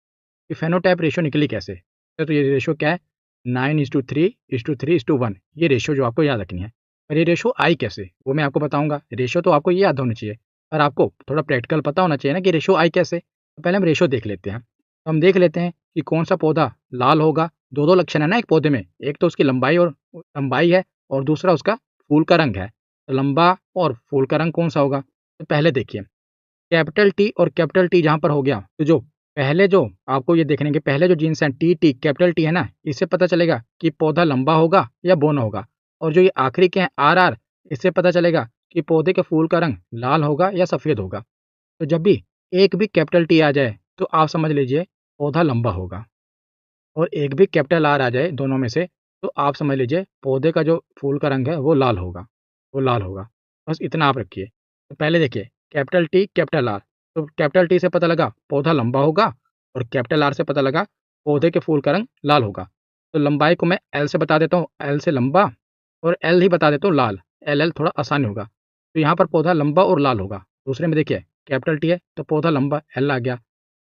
S1: कि फेनोटाइप रेशो निकली कैसे। तो ये रेशो क्या है, 9:3:3:1, ये रेशो जो आपको याद रखनी है। पर ये रेशो आई कैसे, वो मैं आपको बताऊंगा। रेशो तो आपको ये याद होना चाहिए, पर आपको थोड़ा प्रैक्टिकल पता होना चाहिए ना कि रेशो आई कैसे। तो पहले हम रेशो देख लेते हैं। तो हम देख लेते हैं कि कौन सा पौधा लाल होगा। दो दो लक्षण है ना एक पौधे में, एक तो उसकी लंबाई है और दूसरा उसका फूल का रंग है। तो लंबा और फूल का रंग कौन सा होगा, तो पहले देखिए कैपिटल टी और कैपिटल टी जहाँ पर हो गया, तो जो पहले जो आपको ये देखने के पहले जो जीन्स हैं टी टी कैपिटल टी है ना, इससे पता चलेगा कि पौधा लंबा होगा या बौना होगा। और जो ये आखिरी के हैं आर आर, इससे पता चलेगा कि पौधे के फूल का रंग लाल होगा या सफ़ेद होगा। तो जब भी एक भी कैपिटल टी आ जाए तो आप समझ लीजिए पौधा लंबा होगा, और एक भी कैपिटल आर आ जाए दोनों में से, तो आप समझ लीजिए पौधे का जो फूल का रंग है वो लाल होगा, वो लाल होगा। बस इतना आप रखिए। तो पहले देखिए कैपिटल टी कैपिटल आर, तो कैपिटल टी से पता लगा पौधा लंबा होगा, और कैपिटल आर से पता लगा पौधे के फूल का रंग लाल होगा। तो लंबाई को मैं एल से बता देता हूँ, एल से लंबा, और एल ही बता देता हूँ लाल, एल एल थोड़ा आसान होगा। तो यहाँ पर पौधा लंबा और लाल होगा। दूसरे में देखिए कैपिटल टी है तो पौधा लंबा, एल आ गया।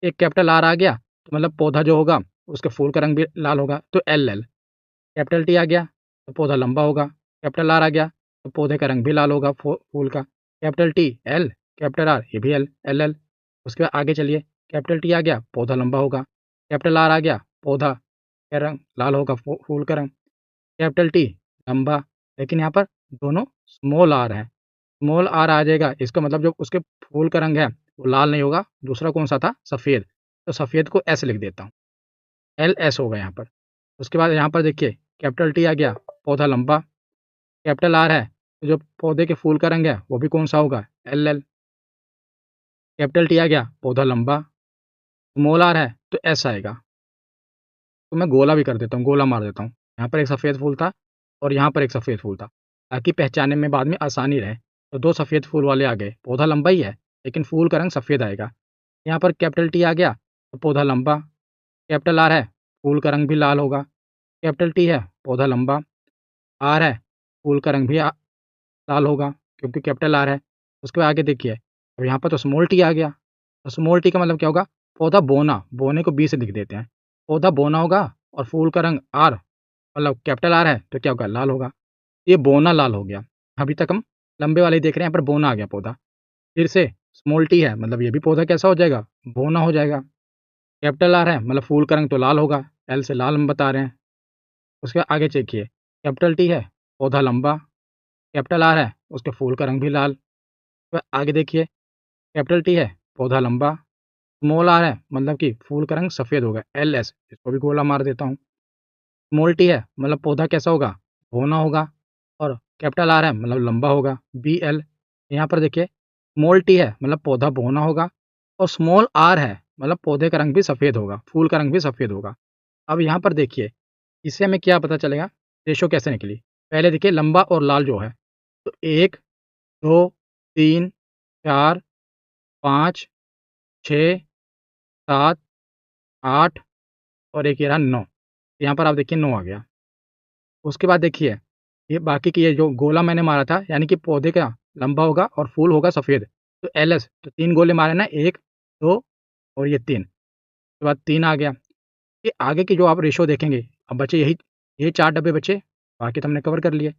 S1: एक कैपिटल आर आ गया, तो मतलब पौधा जो होगा उसके फूल का रंग भी लाल होगा, तो एल एल। कैपिटल टी आ गया तो पौधा लंबा होगा, कैपिटल आर आ गया तो पौधे का रंग भी लाल होगा फूल का। Capital T L, capital R ये भी एल, एल एल। उसके बाद आगे चलिए, कैपिटल टी आ गया पौधा लंबा होगा, कैपिटल आर आ गया पौधा का रंग लाल होगा, फूल का रंग। कैपिटल टी लंबा, लेकिन यहाँ पर दोनों स्मॉल आर है, स्मॉल आर आ जाएगा, इसका मतलब जो उसके फूल का रंग है वो लाल नहीं होगा, दूसरा कौन सा था, सफ़ेद। तो सफ़ेद को एस लिख देता हूँ, एल एस होगा यहाँ पर। उसके बाद यहाँ पर देखिए कैपिटल टी आ गया पौधा लंबा, कैपिटल आर है तो जो पौधे के फूल का रंग है वो भी कौन सा होगा, एल एल। कैपिटल टी आ गया पौधा लंबा, स्मॉल आर है तो एस आएगा। तो मैं गोला भी कर देता हूँ, गोला मार देता हूँ। यहाँ पर एक सफ़ेद फूल था और यहाँ पर एक सफ़ेद फूल था, ताकि पहचानने में बाद में आसानी रहे। तो दो सफ़ेद फूल वाले आ गए, पौधा लंबा ही है लेकिन फूल का रंग सफ़ेद आएगा। यहाँ पर कैपिटल टी आ गया तो पौधा लंबा, कैपिटल आर है फूल का रंग भी लाल होगा, कैपिटल टी है पौधा लंबा, आर है फूल का रंग भी लाल होगा क्योंकि कैपिटल आर है। उसके बाद आगे देखिए, अब यहाँ पर तो स्मॉल टी आ गया, तो स्मॉल टी का मतलब क्या होगा, पौधा बोना, बोने को बी से लिख देते हैं। पौधा बोना होगा और फूल का रंग आर, मतलब कैपिटल आर है तो क्या होगा, लाल होगा। ये बोना लाल हो गया। अभी तक हम लंबे वाले देख रहे हैं, यहाँ पर बोना आ गया पौधा। फिर से स्मॉल टी है, मतलब ये भी पौधा कैसा हो जाएगा, बोना हो जाएगा। कैपिटल आर है मतलब फूल का रंग तो लाल होगा, एल से लाल हम बता रहे हैं। उसके आगे देखिए, कैपिटल टी है पौधा लंबा, कैपिटल आर है उसके फूल का रंग भी लाल। फिर आगे देखिए, कैपिटल टी है पौधा लंबा, स्मॉल आर है मतलब कि फूल का रंग सफ़ेद होगा, एल एस, इसको भी गोला मार देता हूँ। स्मॉल टी है मतलब पौधा कैसा होगा, भुना होगा, और कैपिटल आर है मतलब लंबा होगा, बी एल। यहाँ पर देखिए स्मॉल टी है मतलब पौधा भुना होगा, और स्मॉल आर है मतलब पौधे का रंग भी सफ़ेद होगा, फूल का रंग भी सफ़ेद होगा। अब यहाँ पर देखिए, इससे हमें क्या पता चलेगा, रेशो कैसे निकली। पहले देखिए लंबा और लाल जो है, तो 1, 2, 3, 4, 5, 6, 7, 8 और एक ये रहा 9। यहाँ पर आप देखिए 9 आ गया। उसके बाद देखिए ये बाकी की ये जो गोला मैंने मारा था, यानी कि पौधे का लंबा होगा और फूल होगा सफ़ेद, तो LS, तो 3 गोले मारे ना, 1, 2 और ये 3। उसके बाद 3 आ गया। ये आगे की जो आप रेशो देखेंगे, अब बचे यही, ये 4 डब्बे बचे, बाकी तो हमने कवर कर लिए।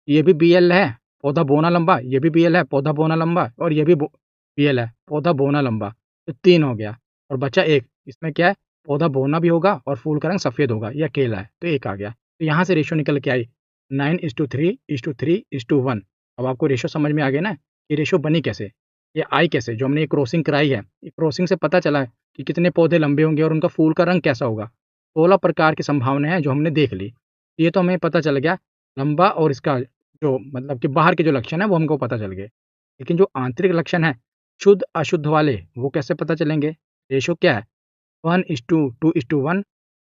S1: ये भी BL है, पौधा बोना लंबा, ये भी BL है, पौधा बोना लंबा, और ये भी BL है, पौधा बोना लंबा। तो 3 हो गया और बचा 1। इसमें क्या है, पौधा बोना भी होगा और फूल का रंग सफ़ेद होगा, ये अकेला है, तो 1 आ गया। तो यहाँ से रेशो निकल के आई 9:3:3:1। अब आपको रेशो समझ में आ गया ना, ये रेशो बनी कैसे, ये आई कैसे। जो हमने ये क्रॉसिंग कराई है, ये क्रॉसिंग से पता चला है कि कितने पौधे लंबे होंगे और उनका फूल का रंग कैसा होगा। 16 प्रकार की संभावनाएं हैं जो हमने देख ली। ये तो हमें पता चल गया लंबा, और इसका जो मतलब कि बाहर के जो लक्षण है वो हमको पता चल गए। लेकिन जो आंतरिक लक्षण है शुद्ध अशुद्ध वाले, वो कैसे पता चलेंगे। रेशो क्या है, 1:2:1,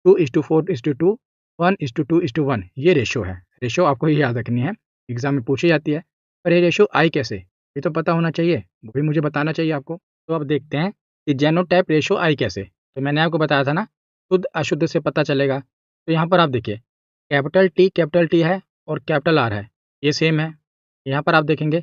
S1: 2:4:2, 1:2:1, ये रेशो है। रेशो आपको ये याद रखनी है, एग्जाम में पूछी जाती है। पर ये रेशो आई कैसे, ये तो पता होना चाहिए, वो भी मुझे बताना चाहिए आपको। तो अब देखते हैं कि जेनोटाइप रेशो आई कैसे। तो मैंने आपको बताया था ना, शुद्ध अशुद्ध से पता चलेगा। तो यहाँ पर आप देखिए कैपिटल टी है और कैपिटल आर है, ये सेम है। यहाँ पर आप देखेंगे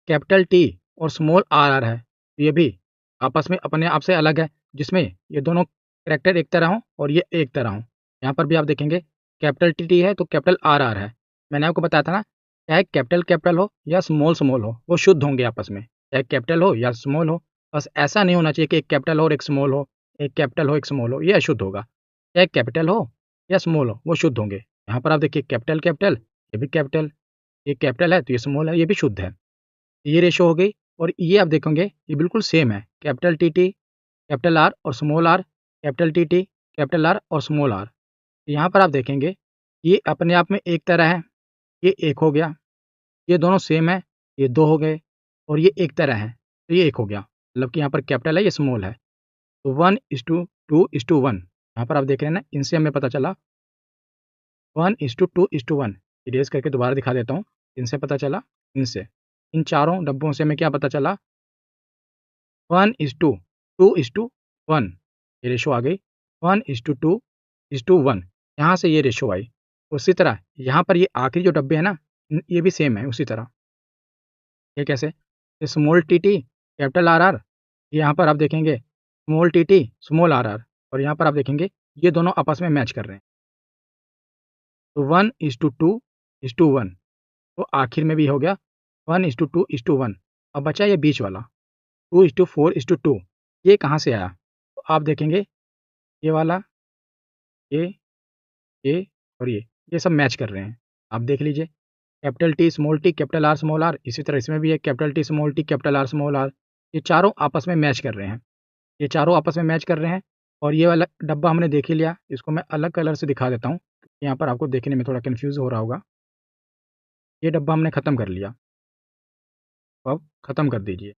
S1: कैपिटल टी और स्मॉल आर है, ये भी आपस में अपने आप से अलग है, जिसमें ये दोनों कैरेक्टर एक तरह हों और ये एक तरह हों। यहाँ पर भी आप देखेंगे कैपिटल टी है तो कैपिटल आर है। मैंने आपको बताया था ना, चाहे कैपिटल हो या स्मॉल हो, वो शुद्ध होंगे आपस में, चाहे कैपिटल हो या स्मॉल हो। बस ऐसा नहीं होना चाहिए कि एक कैपिटल हो और एक स्मॉल हो, एक कैपिटल हो एक स्मॉल हो, ये अशुद्ध होगा। चाहे कैपिटल हो या स्मॉल हो, वो शुद्ध होंगे। यहाँ पर आप देखिए कैपिटल, ये भी कैपिटल, ये कैपिटल है तो ये स्मॉल है, ये भी शुद्ध है। ये रेशो हो गई। और ये आप देखेंगे ये बिल्कुल सेम है, कैपिटल टी, कैपिटल आर और small R, capital T, capital R और स्मॉल आर। यहाँ पर आप देखेंगे ये अपने आप में एक तरह है, ये एक हो गया, ये दोनों सेम है, ये 2 हो गए, और ये एक तरह है तो ये 1 हो गया। मतलब कि यहाँ पर कैपिटल है, ये स्मॉल है। तो 1:2:1, यहाँ पर आप देख रहे हैं ना, इनसे हमें पता चला 1:2:1। इरेज करके दोबारा दिखा देता हूँ, इनसे पता चला, इनसे, इन चारों डब्बों से हमें क्या पता चला, 1:2:1, ये रेशो आ गई। 1:2:1, यहाँ से ये रेशो आई। उसी तरह यहाँ पर ये आखिरी जो डब्बे हैं ना, ये भी सेम है उसी तरह। ये कैसे, ये स्मॉल टी कैपिटल आर, यहाँ पर आप देखेंगे स्मॉल टी स्मॉल आर, और यहाँ पर आप देखेंगे ये दोनों आपस में मैच कर रहे हैं। तो 1:2:1, तो आखिर में भी हो गया 1:2:1। अब बचा ये बीच वाला 2:4:2, ये कहाँ से आया। तो आप देखेंगे ये वाला, ये और ये सब मैच कर रहे हैं। आप देख लीजिए capital T small T capital R small R, इसी तरह इसमें भी है capital T small T capital R small R, ये चारों आपस में मैच कर रहे हैं, ये चारों आपस में मैच कर रहे हैं। और ये वाला डब्बा हमने देख ही लिया, इसको मैं अलग कलर से दिखा देता हूँ, यहाँ पर आपको देखने में थोड़ा कन्फ्यूज़ हो रहा होगा। ये डब्बा हमने ख़त्म कर लिया, तो अब ख़त्म कर दीजिए।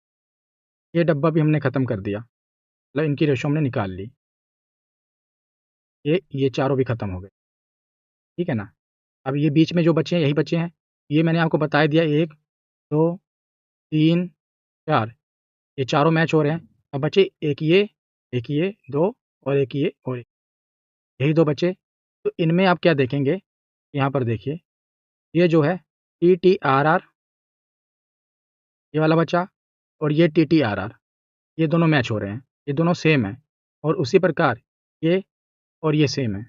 S1: ये डब्बा भी हमने ख़त्म कर दिया, मतलब इनकी रेशो हमने निकाल ली, ये चारों भी ख़त्म हो गए, ठीक है ना। अब ये बीच में जो बचे हैं यही बचे हैं, ये मैंने आपको बता दिया, 1, 2, 3, 4, ये चारों मैच हो रहे हैं। अब बचे एक ये 2 और एक ये और एक, यही 2 बचे। तो इनमें आप क्या देखेंगे, यहाँ पर देखिए ये जो है TTRR, ये वाला बचा, और ये TTRR, ये दोनों मैच हो रहे हैं, ये दोनों सेम है। और उसी प्रकार ये और ये सेम है।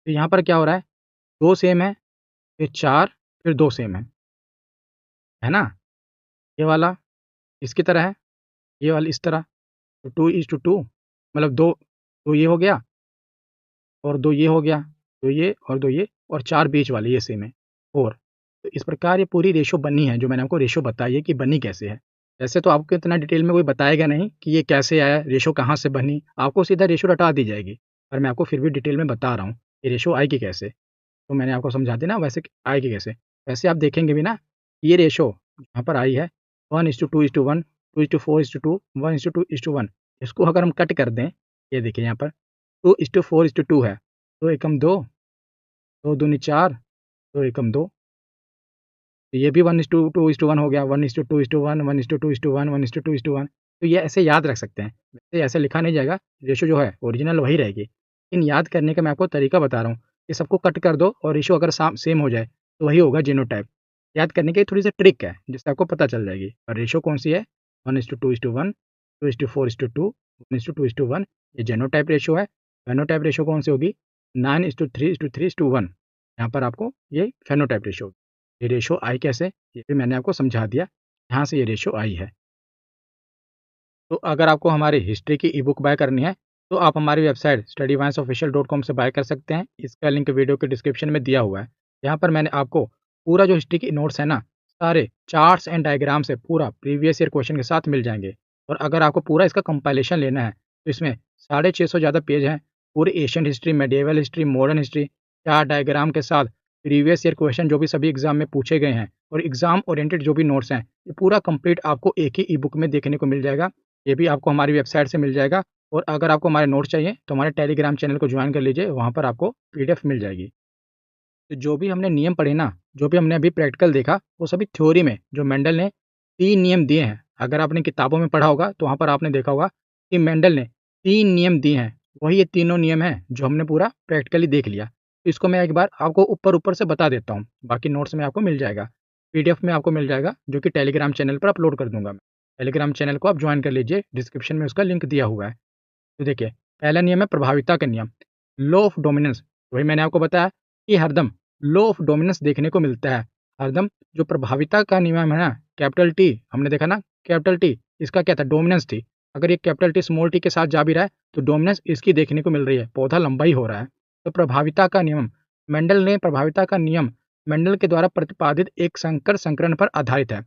S1: तो यहाँ पर क्या हो रहा है, 2 सेम है, फिर 4, फिर 2 सेम है ना। ये वाला इसकी तरह है, ये वाला इस तरह, तो 2:2, मतलब 2, 2 ये हो गया और 2 ये हो गया, 2 ये और 2 ये, और 4 बीच वाले ये सेम है, 4। तो इस प्रकार ये पूरी रेशो बनी है, जो मैंने आपको रेशो बताई है कि बनी कैसे है। वैसे तो आपको इतना डिटेल में कोई बताएगा नहीं कि ये कैसे आया, रेशो कहाँ से बनी, आपको सीधा रेशो रटा दी जाएगी। पर मैं आपको फिर भी डिटेल में बता रहा हूँ कि रेशो आएगी कैसे। तो मैंने आपको समझा दी ना, वैसे आएगी कैसे। वैसे आप देखेंगे भी ना, ये रेशो यहाँ पर आई है 1:2:1, 2:4:2, 1:2:1। इसको अगर हम कट कर दें, ये देखिए यहाँ पर 2:4:2 है, 2 एकम 2, 2 दूनी 4, 2 एकम 2। तो ये भी 1:2:1 हो गया, 1:2:1, 1:2:1, 1:2:1। तो ये ऐसे याद रख सकते हैं। वैसे ऐसे लिखा नहीं जाएगा, रेशो जो है ओरिजिनल वही रहेगी, लेकिन याद करने का मैं आपको तरीका बता रहा हूँ कि सबको कट कर दो और रेशो अगर सेम हो जाए तो वही होगा जीनोटाइप। याद करने की थोड़ी सी ट्रिक है जिससे आपको पता चल जाएगी। और रेशो कौन सी है, 1:2:1, 2:4:2, 1:2:1, ये जेनोटाइप रेशो है। फेनोटाइप रेशो कौन सी होगी, 9:3:3:1, यहाँ पर आपको ये फेनोटाइप रेशो होगी। ये रेशो आई कैसे, ये भी मैंने आपको समझा दिया, यहाँ से ये रेशो आई है। तो अगर आपको हमारी हिस्ट्री की ई बुक बाय करनी है तो आप हमारी वेबसाइट studyvanceofficial.com से बाय कर सकते हैं। इसका लिंक वीडियो के डिस्क्रिप्शन में दिया हुआ है। यहाँ पर मैंने आपको पूरा जो हिस्ट्री की नोट्स है ना, सारे चार्ट्स एंड डायग्राम से पूरा प्रीवियस ईयर क्वेश्चन के साथ मिल जाएंगे। और अगर आपको पूरा इसका कंपाइलेशन लेना है तो इसमें 650 ज़्यादा पेज हैं, पूरी Asian history, medieval history, modern history, चार डायग्राम के साथ प्रीवियस ईयर क्वेश्चन जो भी सभी एग्जाम में पूछे गए हैं और एग्जाम ओरिएंटेड जो भी नोट्स हैं, ये पूरा कंप्लीट आपको एक ही ई बुक में देखने को मिल जाएगा। ये भी आपको हमारी वेबसाइट से मिल जाएगा। और अगर आपको हमारे नोट्स चाहिए तो हमारे टेलीग्राम चैनल को ज्वाइन कर लीजिए, वहाँ पर आपको पीडीएफ मिल जाएगी। तो जो भी हमने नियम पढ़े ना, जो भी हमने अभी प्रैक्टिकल देखा, वो सभी थ्योरी में जो मेंडल ने 3 नियम दिए हैं। अगर आपने किताबों में पढ़ा होगा तो वहाँ पर आपने देखा होगा कि मेंडल ने 3 नियम दिए हैं, वही ये तीनों नियम हैं जो हमने पूरा प्रैक्टिकली देख लिया। तो इसको मैं एक बार आपको ऊपर-ऊपर से बता देता हूँ, बाकी नोट्स में आपको मिल जाएगा, पीडीएफ में आपको मिल जाएगा जो कि टेलीग्राम चैनल पर अपलोड कर दूँगा मैं। टेलीग्राम चैनल को आप ज्वाइन कर लीजिए, डिस्क्रिप्शन में उसका लिंक दिया हुआ है। तो देखिए, पहला नियम है प्रभाविता का नियम, लॉ ऑफ डोमिनेंस। वही मैंने आपको बताया कि हरदम लॉ ऑफ डोमिनेंस देखने को मिलता है। हरदम जो प्रभाविता का नियम है ना, कैपिटल टी, हमने देखा ना कैपिटल टी, इसका क्या था, डोमिनेंस थी। अगर ये कैपिटल टी स्मॉल टी के साथ जा भी रहा है तो डोमिनेंस इसकी देखने को मिल रही है, पौधा लंबा ही हो रहा है। तो प्रभाविता का नियम, मेंडल ने प्रभाविता का नियम मेंडल के द्वारा प्रतिपादित एक संकर संकरण पर आधारित है।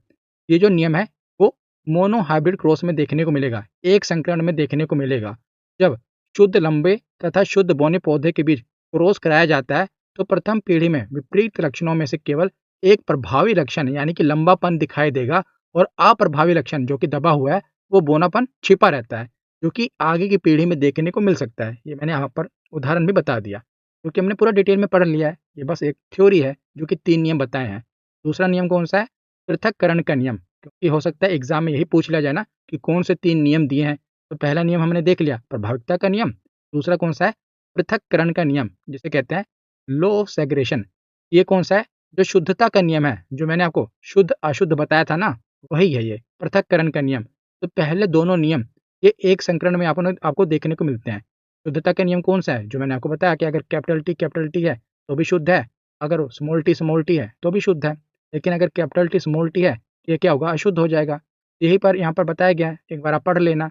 S1: ये जो नियम है वो मोनो हाइब्रिड क्रॉस में देखने को मिलेगा, एक संकरण में देखने को मिलेगा। जब शुद्ध लंबे तथा शुद्ध बौने पौधे के बीच क्रॉस कराया जाता है तो प्रथम पीढ़ी में विपरीत लक्षणों में से केवल एक प्रभावी लक्षण यानी कि लंबापन दिखाई देगा और अप्रभावी लक्षण जो कि दबा हुआ है वो बौनापन छिपा रहता है, जो कि आगे की पीढ़ी में देखने को मिल सकता है। ये मैंने यहाँ पर उदाहरण भी बता दिया क्योंकि हमने पूरा डिटेल में पढ़ लिया है। ये बस एक थ्योरी है जो कि 3 नियम बताए हैं। दूसरा नियम कौन सा है, पृथक्करण का नियम, क्योंकि हो सकता है एग्जाम में यही पूछ लिया जाए ना कि कौन से 3 नियम दिए हैं। तो पहला नियम हमने देख लिया, प्रभाविता का नियम। दूसरा कौन सा है, पृथक्करण का नियम, जिसे कहते हैं लॉ ऑफ सेग्रेगेशन। ये कौन सा है, जो शुद्धता का नियम है, जो मैंने आपको शुद्ध अशुद्ध बताया था ना, वही है ये पृथक्करण का नियम। तो पहले दोनों नियम ये एक संकरण में आपको देखने को मिलते हैं। शुद्धता का नियम कौन सा है, जो मैंने आपको बताया कि अगर कैपिटल टी है तो भी शुद्ध है, अगर स्मॉल टी है तो भी शुद्ध है, लेकिन अगर कैपिटल टी स्मॉल टी है ये क्या होगा, अशुद्ध हो जाएगा। यही पर यहाँ पर बताया गया है, एक बार आप पढ़ लेना।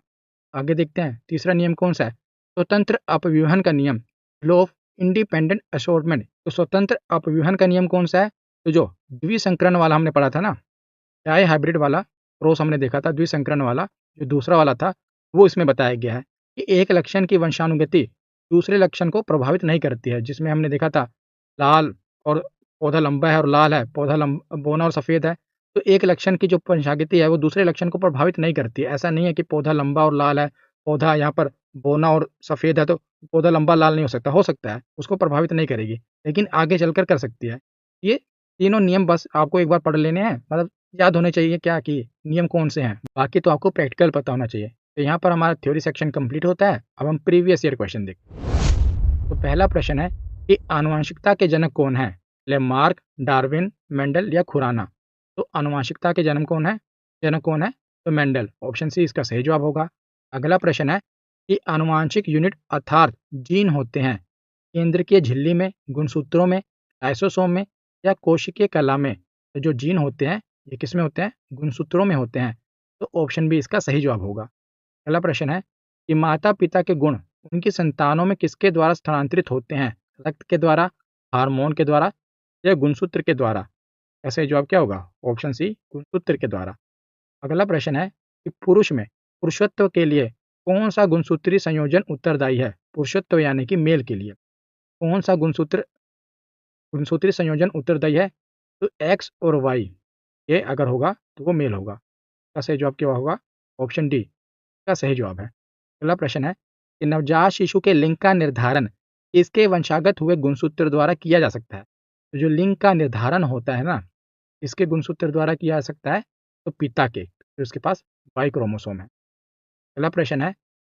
S1: आगे देखते हैं तीसरा नियम कौन सा है, स्वतंत्र अपव्यूहन का नियम, लॉ ऑफ इंडिपेंडेंट असॉर्टमेंट। तो स्वतंत्र अपव्यूहन का नियम कौन सा है, तो जो द्विसंकरण वाला हमने पढ़ा था ना, डाई हाइब्रिड वाला क्रॉस हमने देखा था, द्विसंकरण वाला जो दूसरा वाला था, वो इसमें बताया गया है कि एक लक्षण की वंशानुगति दूसरे लक्षण को प्रभावित नहीं करती है। जिसमें हमने देखा था लाल और पौधा लंबा है और लाल है, पौधा बौना और सफ़ेद है, तो एक लक्षण की जो वंशागति है वो दूसरे लक्षण को प्रभावित नहीं करती है। ऐसा नहीं है कि पौधा लंबा और लाल है, पौधा यहाँ पर बौना और सफ़ेद है तो पौधा लंबा लाल नहीं हो सकता है, उसको प्रभावित नहीं करेगी, लेकिन आगे चलकर कर सकती है। ये तीनों नियम बस आपको एक बार पढ़ लेने हैं, मतलब याद होने चाहिए क्या कि नियम कौन से हैं, बाकी तो आपको प्रैक्टिकल पता होना चाहिए। तो यहाँ पर हमारा थ्योरी सेक्शन कंप्लीट होता है। अब हम प्रीवियस ईयर क्वेश्चन देखते हैं। तो पहला प्रश्न है कि आनुवंशिकता के जनक कौन है, लेमार्क, डार्विन, मेंडल या खुराना। तो आनुवंशिकता के जनक कौन है, तो मेंडल, ऑप्शन सी इसका सही जवाब होगा। अगला प्रश्न है कि आनुवंशिक यूनिट अर्थात जीन होते हैं केंद्रकीय झिल्ली में, गुणसूत्रों में, लाइसोसोम में या कोशिकीय कला में। तो जो जीन होते हैं ये किस में होते हैं, गुणसूत्रों में होते हैं। तो ऑप्शन बी इसका सही जवाब होगा। अगला प्रश्न है कि माता पिता के गुण उनकी संतानों में किसके द्वारा स्थानांतरित होते हैं, रक्त के द्वारा, हार्मोन के द्वारा या गुणसूत्र के द्वारा। ऐसा सही जवाब क्या होगा, ऑप्शन सी गुणसूत्र के द्वारा। अगला प्रश्न है कि पुरुष में पुरुषत्व के लिए कौन सा गुणसूत्रीय संयोजन उत्तरदायी है, पुरुषत्व यानी कि मेल के लिए कौन सा गुणसूत्रीय संयोजन उत्तरदायी है, तो एक्स और वाई, ये अगर होगा तो वो मेल होगा। इसका सही जवाब क्या होगा, ऑप्शन डी का सही जवाब है। अगला प्रश्न है कि नवजात शिशु के लिंग का निर्धारण इसके वंशागत हुए गुणसूत्र द्वारा किया जा सकता है। तो जो लिंग का निर्धारण होता है ना, इसके गुणसूत्र द्वारा किया जा सकता है, तो पिता के, तो उसके पास वाई क्रोमोसोम है। अगला प्रश्न है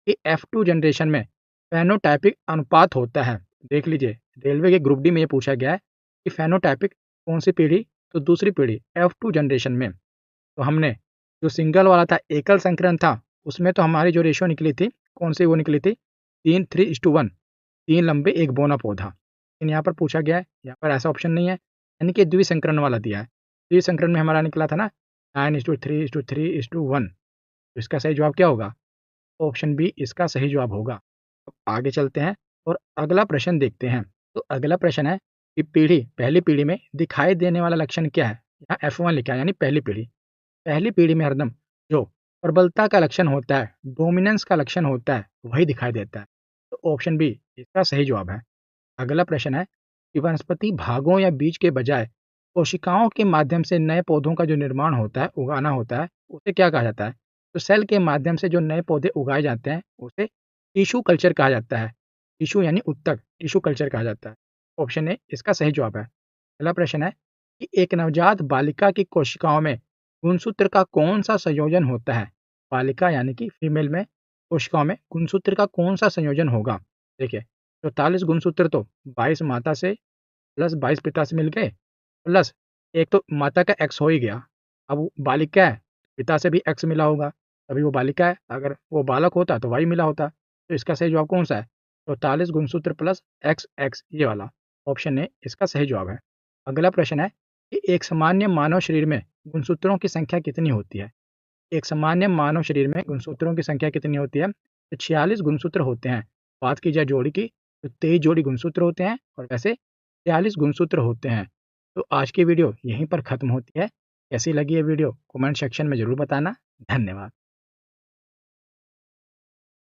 S1: कि F2 जनरेशन में फेनोटाइपिक अनुपात होता है। देख लीजिए, रेलवे के ग्रुप डी में ये पूछा गया है कि फेनोटाइपिक कौन सी पीढ़ी, तो दूसरी पीढ़ी F2 जनरेशन में। तो हमने जो सिंगल वाला था, एकल संकरण था, उसमें तो हमारी जो रेशियो निकली थी, कौन सी वो निकली थी, 3:3:1, 3 लंबे 1 बौना पौधा। लेकिन यहाँ पर पूछा गया है, यहाँ पर ऐसा ऑप्शन नहीं है, यानी कि द्विसंकरण वाला दिया है। द्विसंकरण में हमारा निकला था ना 9:3:3:1। तो इसका सही जवाब क्या होगा? ऑप्शन बी इसका सही जवाब होगा। अब आगे चलते हैं और अगला प्रश्न देखते हैं। तो अगला प्रश्न है कि पहली पीढ़ी में दिखाई देने वाला लक्षण क्या है? यहाँ F1 लिखा है, यानी पहली पीढ़ी। पहली पीढ़ी में हरदम जो प्रबलता का लक्षण होता है, डोमिनेंस का लक्षण होता है, वही दिखाई देता है। तो ऑप्शन बी इसका सही जवाब है। अगला प्रश्न है कि वनस्पति भागों या बीज के बजाय कोशिकाओं के माध्यम से नए पौधों का जो निर्माण होता है, उगाना होता है, उसे क्या कहा जाता है? तो सेल के माध्यम से जो नए पौधे उगाए जाते हैं, उसे टिश्यू कल्चर कहा जाता है। टिश्यू यानी उत्तक, टिश्यू कल्चर कहा जाता है। ऑप्शन ए इसका सही जवाब है। अगला प्रश्न है कि एक नवजात बालिका की कोशिकाओं में गुणसूत्र का कौन सा संयोजन होता है? बालिका यानी कि फीमेल में कोशिकाओं में गुणसूत्र का कौन सा संयोजन होगा? देखिए, 44 गुणसूत्र तो 22 माता से प्लस 22 पिता से मिल गए, प्लस एक तो माता का एक्स हो ही गया। अब वो बालिका है, पिता से भी एक्स मिला होगा, तभी वो बालिका है। अगर वो बालक होता तो वाई मिला होता। तो इसका सही जवाब कौन सा है? 44 गुणसूत्र प्लस एक्स एक्स, ये वाला ऑप्शन ए इसका सही जवाब है। अगला प्रश्न है कि एक सामान्य मानव शरीर में गुणसूत्रों की संख्या कितनी होती है? एक सामान्य मानव शरीर में गुणसूत्रों की संख्या कितनी होती है? तो 46 गुणसूत्र होते हैं। बात की जाए जोड़ी की, तो 23 जोड़ी गुणसूत्र होते हैं और वैसे 46 गुणसूत्र होते हैं। तो आज की वीडियो यहीं पर ख़त्म होती है। कैसी लगी ये वीडियो कमेंट सेक्शन में ज़रूर बताना। धन्यवाद।